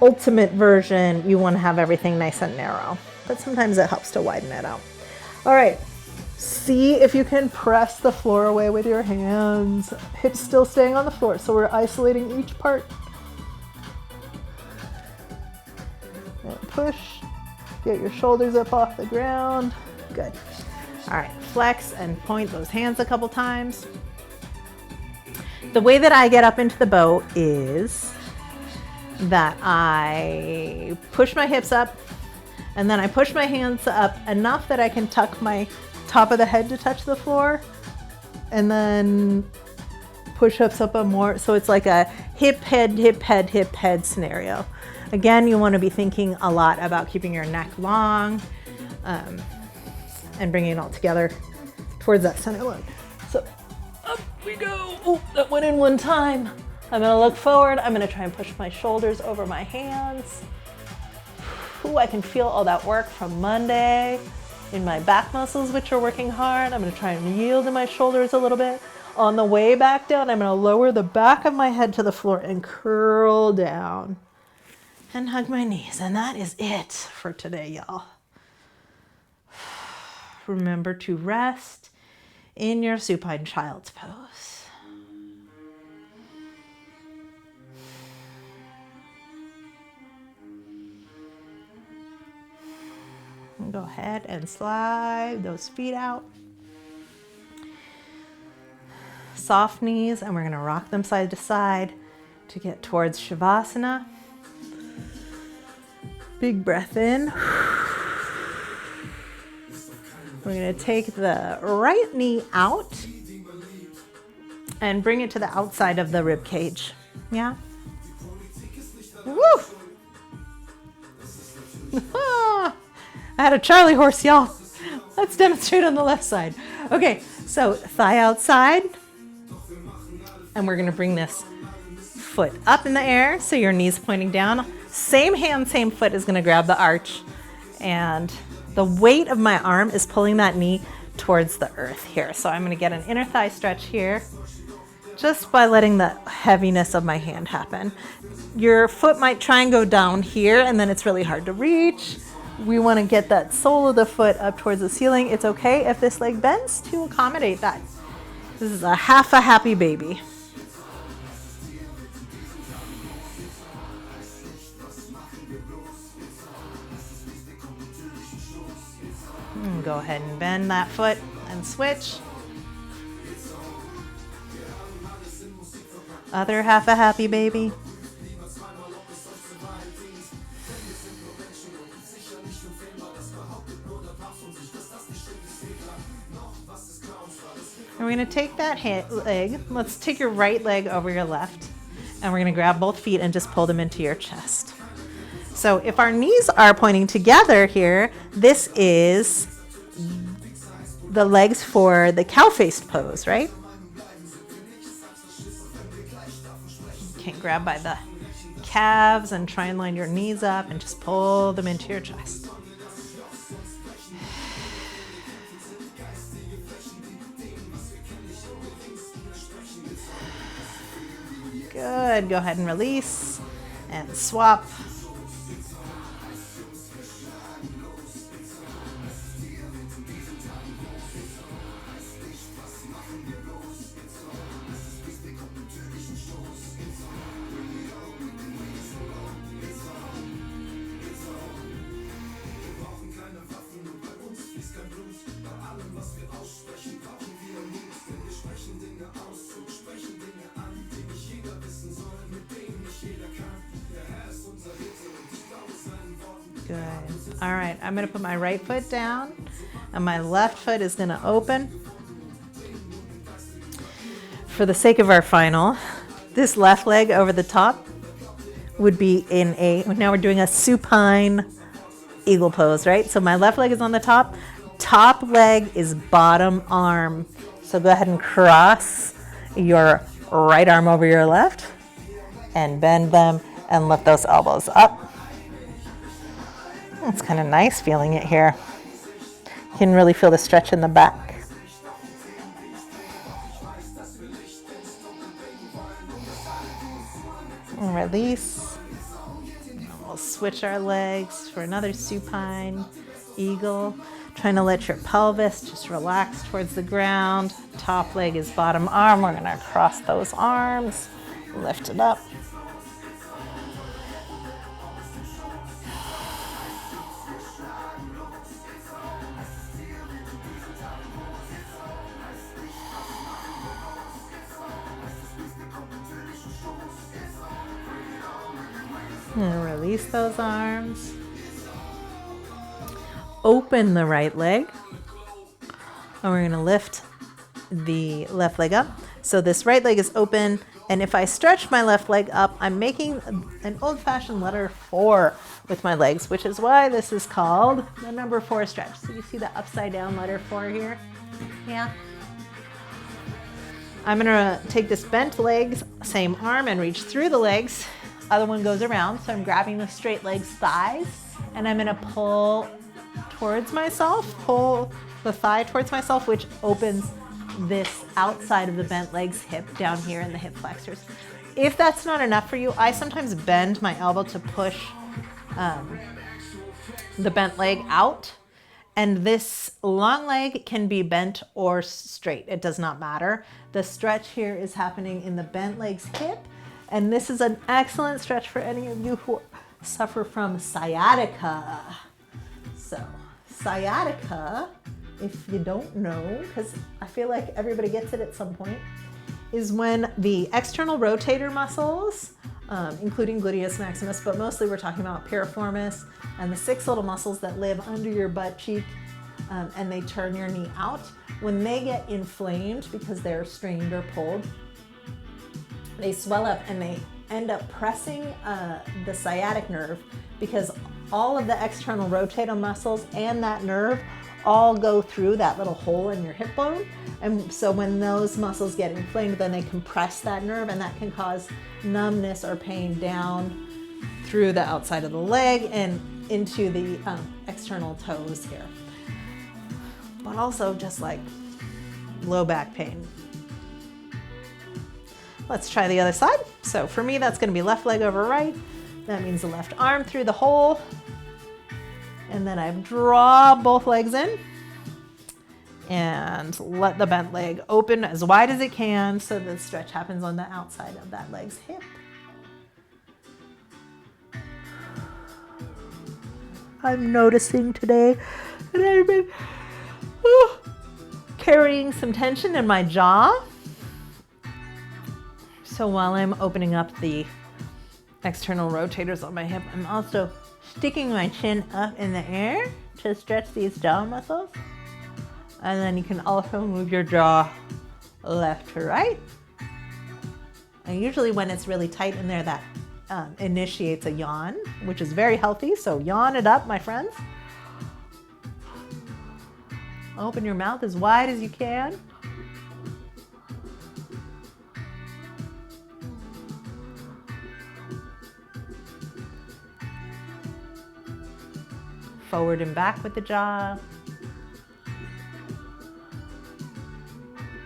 ultimate version, you want to have everything nice and narrow, but sometimes it helps to widen it out. All right, see if you can press the floor away with your hands. Hips still staying on the floor, so we're isolating each part. And push, get your shoulders up off the ground. Good. All right, flex and point those hands a couple times. The way that I get up into the bow is that I push my hips up and then I push my hands up enough that I can tuck my top of the head to touch the floor and then push-ups up on more. So it's like a hip, head, hip, head, hip, head scenario. Again, you want to be thinking a lot about keeping your neck long, and bringing it all together towards that center line. So up we go. Oh, that went in one time. I'm gonna look forward. I'm gonna try and push my shoulders over my hands. Ooh, I can feel all that work from Monday in my back muscles, which are working hard. I'm gonna try and yield in my shoulders a little bit. On the way back down, I'm gonna lower the back of my head to the floor and curl down and hug my knees. And that is it for today, y'all. remember to rest in your supine child's pose. And go ahead and slide those feet out. Soft knees, and we're going to rock them side to side to get towards Shavasana. Big breath in. We're going to take the right knee out and bring it to the outside of the rib cage. Yeah? Woo! I had a Charlie horse, y'all. Let's demonstrate on the left side. Okay, so thigh outside. And we're going to bring this foot up in the air, so your knee's pointing down. Same hand, same foot is going to grab the arch. And the weight of my arm is pulling that knee towards the earth here. So I'm going to get an inner thigh stretch here just by letting the heaviness of my hand happen. Your foot might try and go down here, and then it's really hard to reach. We want to get that sole of the foot up towards the ceiling. It's okay if this leg bends to accommodate that. This is a half a happy baby. And go ahead and bend that foot and switch. Other half a happy baby. And we're going to take that leg, let's take your right leg over your left, and we're going to grab both feet and just pull them into your chest. So if our knees are pointing together here, this is the legs for the cow-faced pose, right? You can grab by the calves and try and line your knees up and just pull them into your chest. Good. Go ahead and release and swap. Good. All right, I'm going to put my right foot down and my left foot is going to open. For the sake of our final, this left leg over the top would be in a, now we're doing a supine eagle pose, right? So my left leg is on the top leg is bottom arm. So go ahead and cross your right arm over your left and bend them and lift those elbows up. It's kind of nice feeling it here. You can really feel the stretch in the back. And release. And we'll switch our legs for another supine eagle. Trying to let your pelvis just relax towards the ground. Top leg is bottom arm. We're going to cross those arms, lift it up. And release those arms. Open the right leg. And we're going to lift the left leg up. So this right leg is open. And if I stretch my left leg up, I'm making an old-fashioned letter 4 with my legs, which is why this is called the number 4 stretch. So you see the upside down letter 4 here? Yeah. I'm going to take this bent legs, same arm, and reach through the legs. Other one goes around, so I'm grabbing the straight legs thighs, and I'm going to pull towards myself, pull the thigh towards myself, which opens this outside of the bent legs hip down here in the hip flexors. If that's not enough for you, I sometimes bend my elbow to push the bent leg out, And this long leg can be bent or straight. It does not matter. The stretch here is happening in the bent legs hip. And this is an excellent stretch for any of you who suffer from sciatica. So sciatica, if you don't know, because I feel like everybody gets it at some point, is when the external rotator muscles, including gluteus maximus, but mostly we're talking about piriformis and the 6 little muscles that live under your butt cheek, and they turn your knee out. When they get inflamed because they're strained or pulled, they swell up and they end up pressing the sciatic nerve, because all of the external rotator muscles and that nerve all go through that little hole in your hip bone. And so when those muscles get inflamed, then they compress that nerve, and that can cause numbness or pain down through the outside of the leg and into the external toes here. But also just like low back pain. Let's try the other side. So for me, that's going to be left leg over right. That means the left arm through the hole. And then I draw both legs in and let the bent leg open as wide as it can so the stretch happens on the outside of that leg's hip. I'm noticing today that I've been carrying some tension in my jaw. So while I'm opening up the external rotators on my hip, I'm also sticking my chin up in the air to stretch these jaw muscles. And then you can also move your jaw left to right. And usually when it's really tight in there, that initiates a yawn, which is very healthy. So yawn it up, my friends. Open your mouth as wide as you can. Forward and back with the jaw.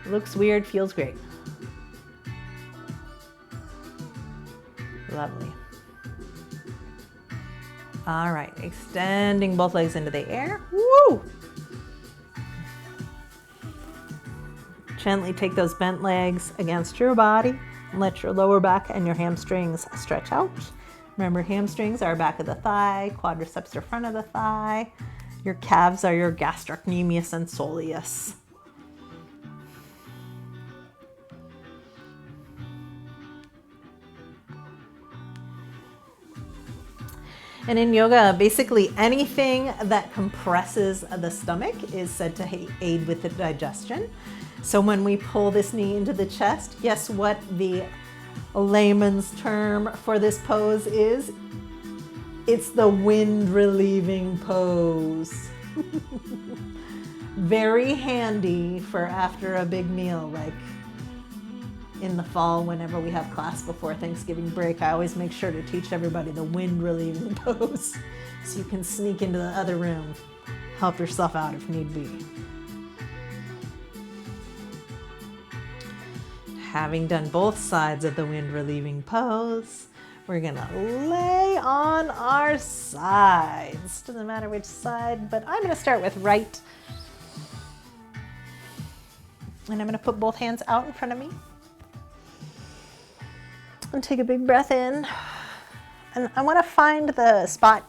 Looks weird, feels great. Lovely. All right, extending both legs into the air. Woo! Gently take those bent legs against your body and let your lower back and your hamstrings stretch out. Remember, hamstrings are back of the thigh, quadriceps are front of the thigh. Your calves are your gastrocnemius and soleus. And in yoga, basically anything that compresses the stomach is said to aid with the digestion. So when we pull this knee into the chest, guess what the layman's term for this pose is? It's the wind relieving pose. Very handy for after a big meal, like in the fall whenever we have class before Thanksgiving break. I always make sure to teach everybody the wind relieving pose so you can sneak into the other room, help yourself out if need be. Having done both sides of the wind relieving pose, we're gonna lay on our sides. Doesn't matter which side, but I'm gonna start with right. And I'm gonna put both hands out in front of me. And take a big breath in. And I wanna find the spot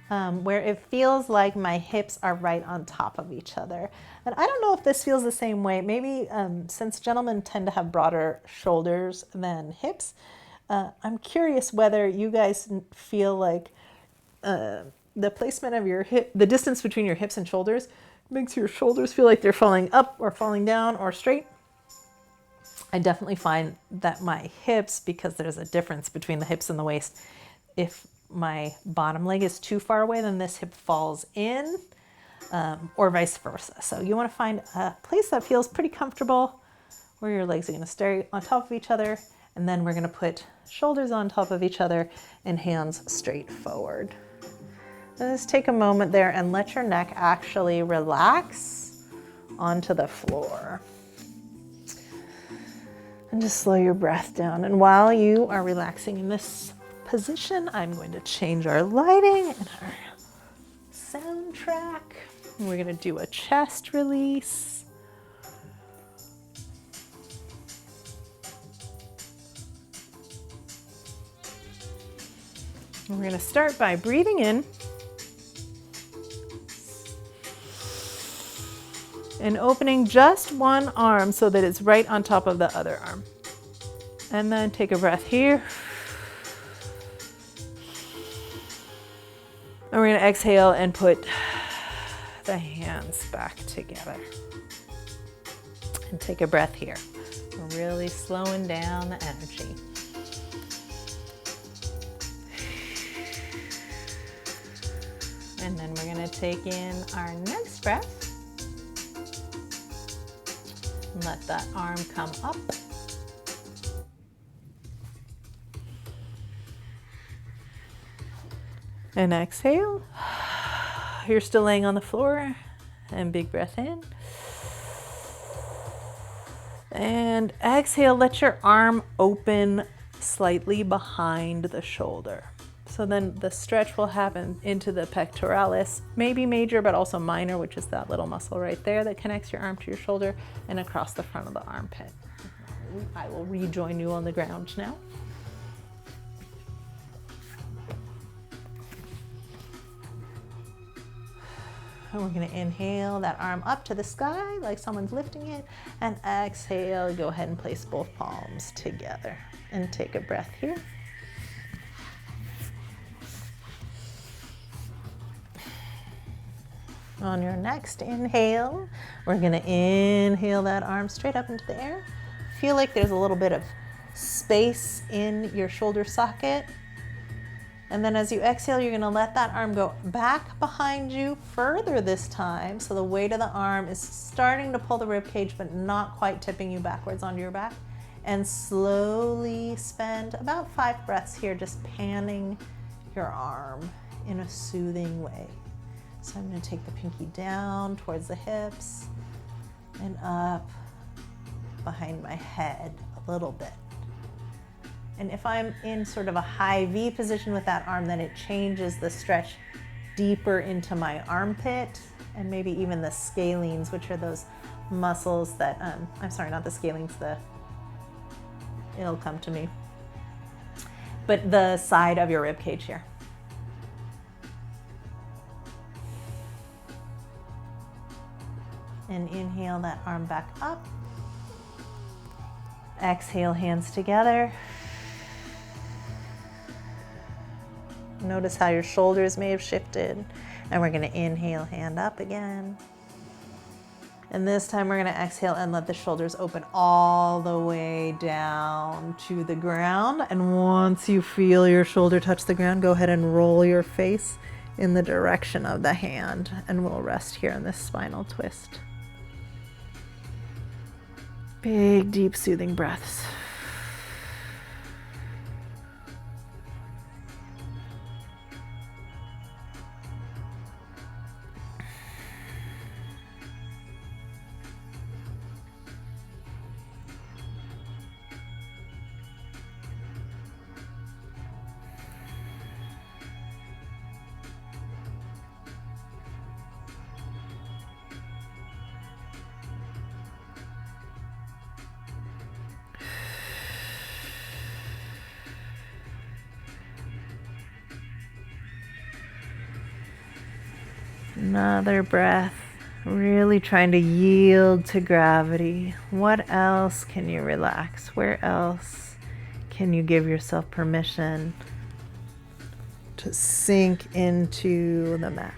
where it feels like my hips are right on top of each other. And I don't know if this feels the same way. Maybe since gentlemen tend to have broader shoulders than hips, I'm curious whether you guys feel like the placement of your hip, the distance between your hips and shoulders makes your shoulders feel like they're falling up or falling down or straight. I definitely find that my hips, because there's a difference between the hips and the waist, if my bottom leg is too far away, then this hip falls in, or vice versa. So you want to find a place that feels pretty comfortable where your legs are going to stay on top of each other, and then we're going to put shoulders on top of each other and hands straight forward. And just take a moment there and let your neck actually relax onto the floor. And just slow your breath down. And while you are relaxing in this position, I'm going to change our lighting and our soundtrack. We're going to do a chest release. We're going to start by breathing in and opening just one arm so that it's right on top of the other arm. And then take a breath here. And we're going to exhale and put the hands back together. And take a breath here. We're really slowing down the energy. And then we're going to take in our next breath. And let that arm come up. And exhale. You're still laying on the floor. And big breath in. And exhale, let your arm open slightly behind the shoulder. So then the stretch will happen into the pectoralis, maybe major, but also minor, which is that little muscle right there that connects your arm to your shoulder and across the front of the armpit. I will rejoin you on the ground now. And we're going to inhale that arm up to the sky like someone's lifting it, and exhale, go ahead and place both palms together and take a breath here. On your next inhale, we're going to inhale that arm straight up into the air. Feel like there's a little bit of space in your shoulder socket. And then as you exhale, you're going to let that arm go back behind you further this time. So the weight of the arm is starting to pull the rib cage, but not quite tipping you backwards onto your back. And slowly spend about 5 breaths here, just panning your arm in a soothing way. So I'm going to take the pinky down towards the hips and up behind my head a little bit. And if I'm in sort of a high V position with that arm, then it changes the stretch deeper into my armpit and maybe even the scalenes, which are those muscles that, I'm sorry, not the scalenes, it'll come to me, but the side of your rib cage here. And inhale that arm back up. Exhale, hands together. Notice how your shoulders may have shifted. And we're going to inhale, hand up again. And this time we're going to exhale and let the shoulders open all the way down to the ground. And once you feel your shoulder touch the ground, go ahead and roll your face in the direction of the hand. And we'll rest here in this spinal twist. Big, deep, soothing breaths. Another breath, really trying to yield to gravity. What else can you relax? Where else can you give yourself permission to sink into the mat?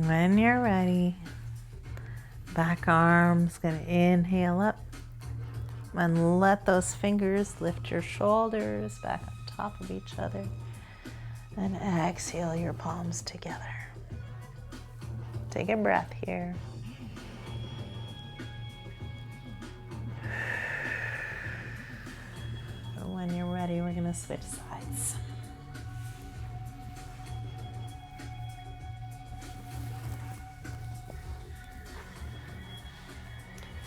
When you're ready, back arm's gonna inhale up and let those fingers lift your shoulders back on top of each other, and exhale your palms together. Take a breath here. And when you're ready, we're gonna switch sides.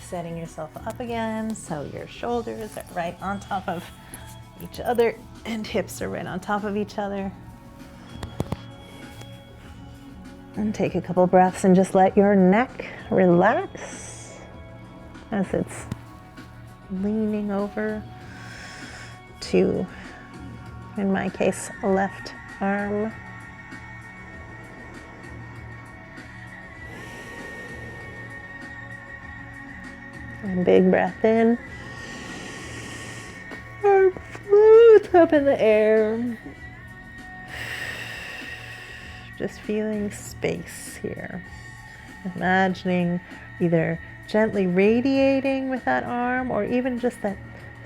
Setting yourself up again so your shoulders are right on top of each other and hips are right on top of each other. And take a couple breaths and just let your neck relax as it's leaning over to, in my case, left arm. And big breath in. Arm floats up in the air. Just feeling space here. Imagining either gently radiating with that arm or even just that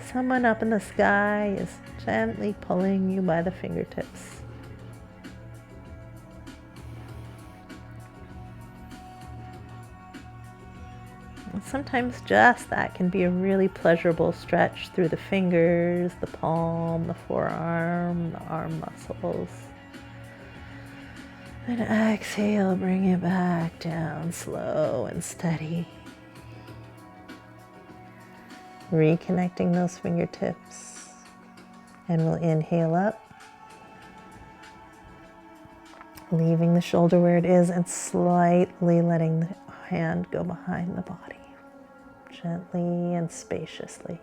someone up in the sky is gently pulling you by the fingertips. And sometimes just that can be a really pleasurable stretch through the fingers, the palm, the forearm, the arm muscles. And exhale, bring it back down slow and steady. Reconnecting those fingertips. And we'll inhale up. Leaving the shoulder where it is and slightly letting the hand go behind the body. Gently and spaciously.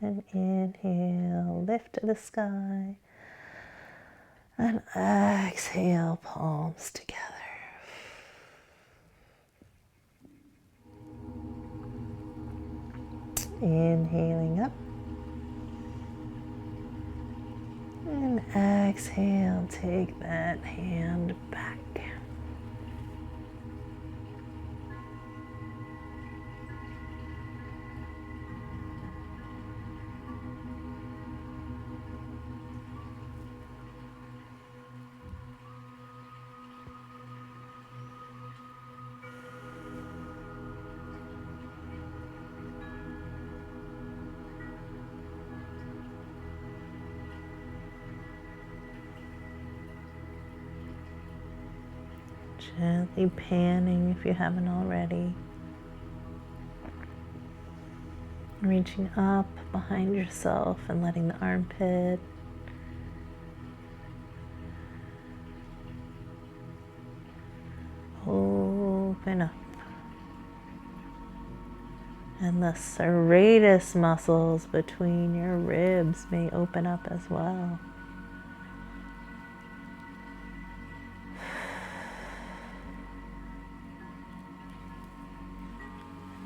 And inhale, lift to the sky. And exhale, palms together. Inhaling up. And exhale, take that hand back. Gently panning if you haven't already. Reaching up behind yourself and letting the armpit open up. And the serratus muscles between your ribs may open up as well.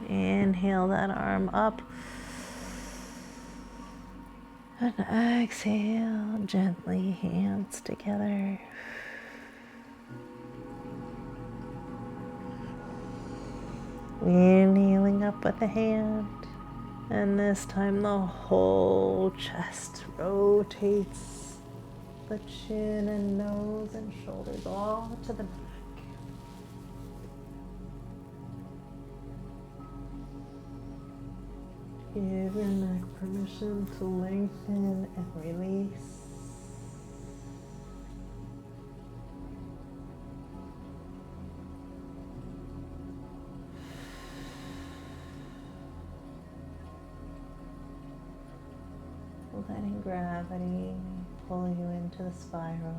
Inhale that arm up. And exhale, gently, hands together. Inhaling up with the hand. And this time the whole chest rotates. The chin and nose and shoulders all to the back. Give your neck permission to lengthen and release. Letting gravity pull you into the spiral.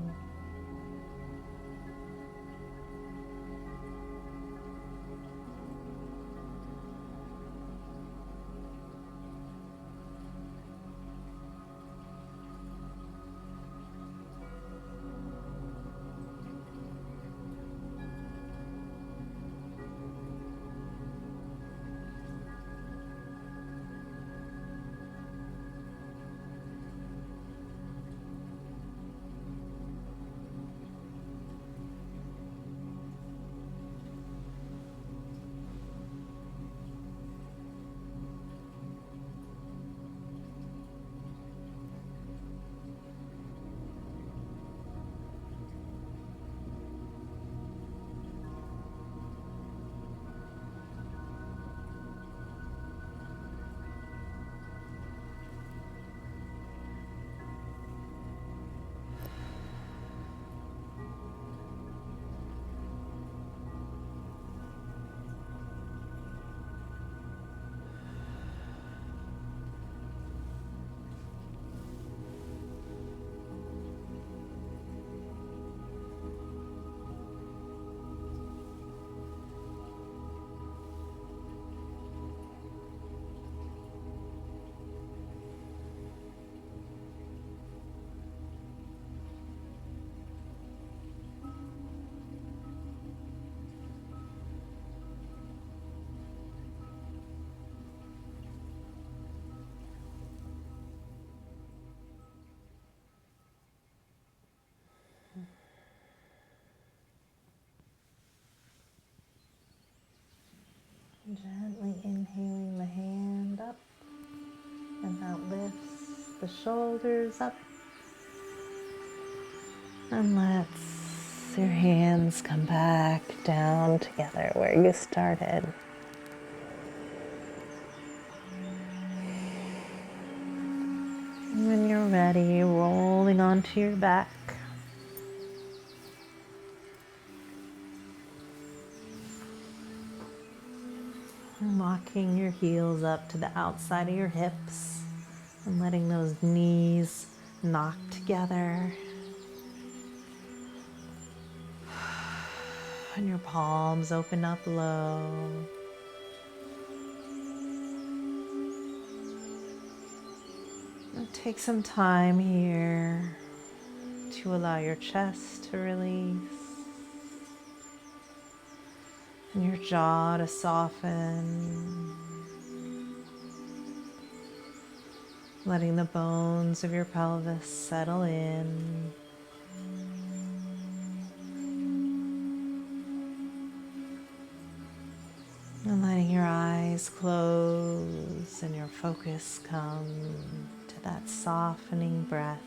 Gently inhaling the hand up, and that lifts the shoulders up and lets your hands come back down together where you started. And when you're ready, rolling onto your back. And walking your heels up to the outside of your hips and letting those knees knock together. And your palms open up low. And take some time here to allow your chest to release and your jaw to soften, letting the bones of your pelvis settle in. And letting your eyes close and your focus come to that softening breath.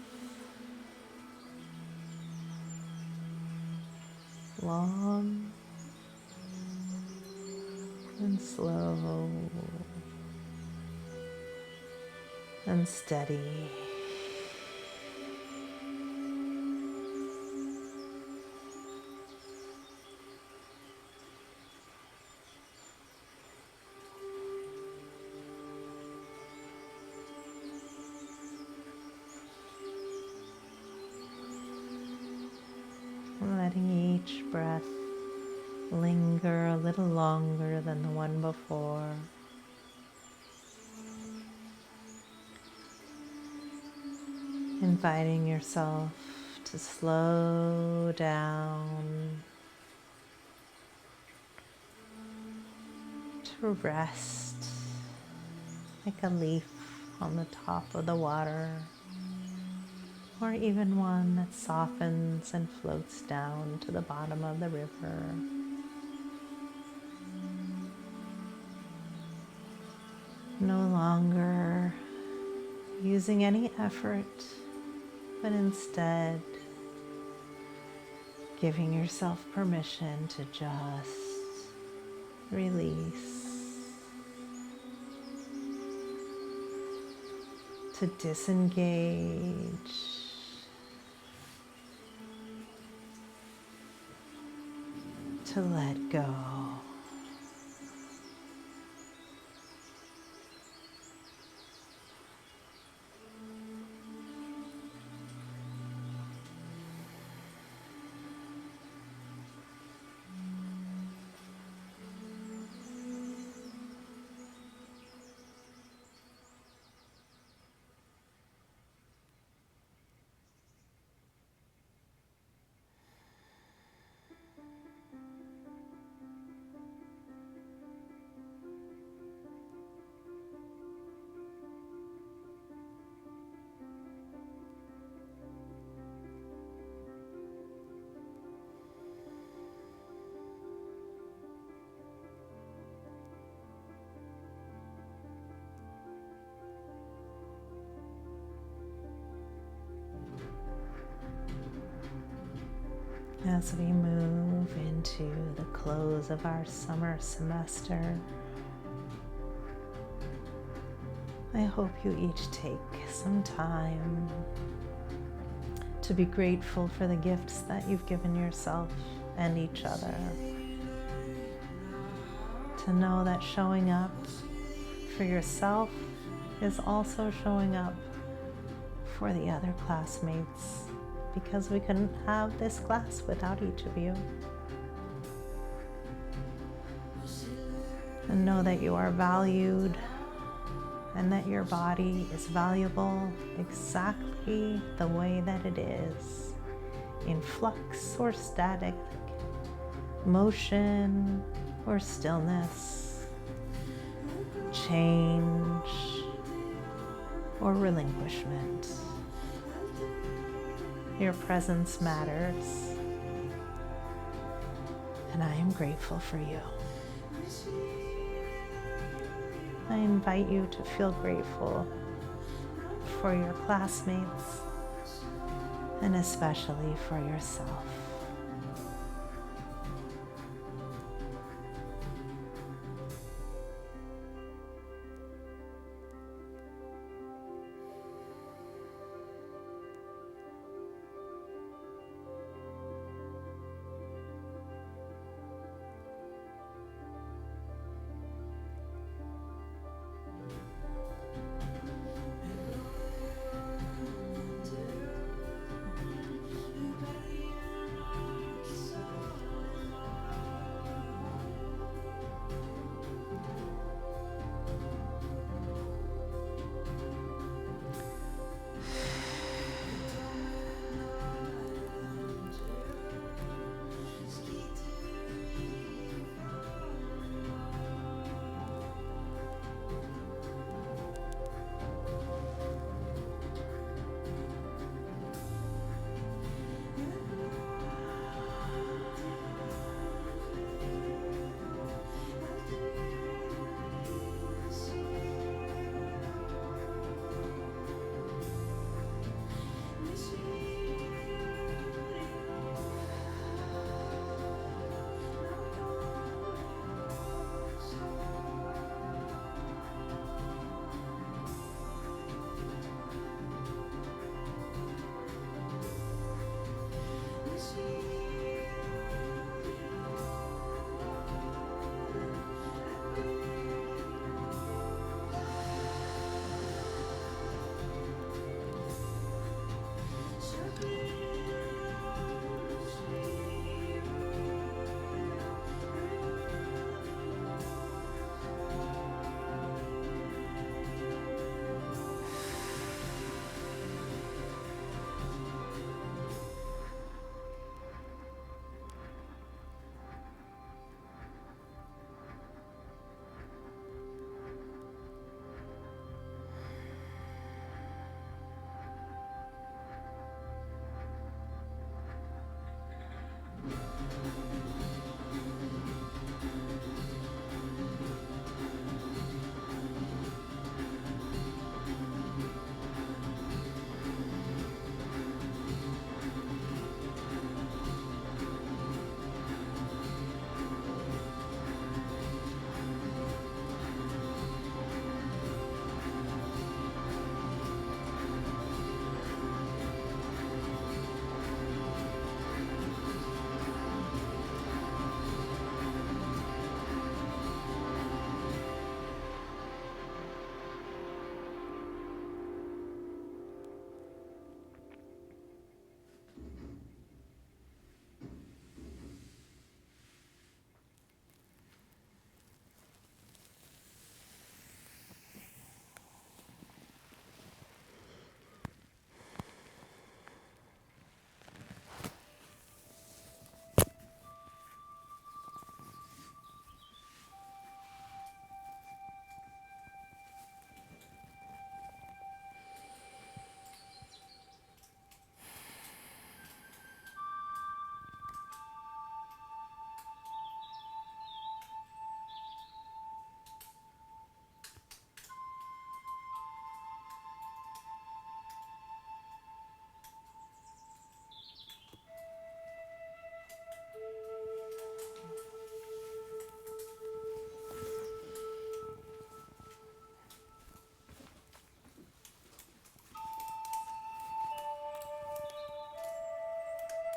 Long and slow and steady. Letting each breath linger a little longer than the one before. Inviting yourself to slow down, to rest like a leaf on the top of the water, or even one that softens and floats down to the bottom of the river. No longer using any effort, but instead giving yourself permission to just release, to disengage, to let go. As we move into the close of our summer semester, I hope you each take some time to be grateful for the gifts that you've given yourself and each other. To know that showing up for yourself is also showing up for the other classmates, because we couldn't have this class without each of you. And know that you are valued and that your body is valuable exactly the way that it is, in flux or static, motion or stillness, change or relinquishment. Your presence matters, and I am grateful for you. I invite you to feel grateful for your classmates and especially for yourself.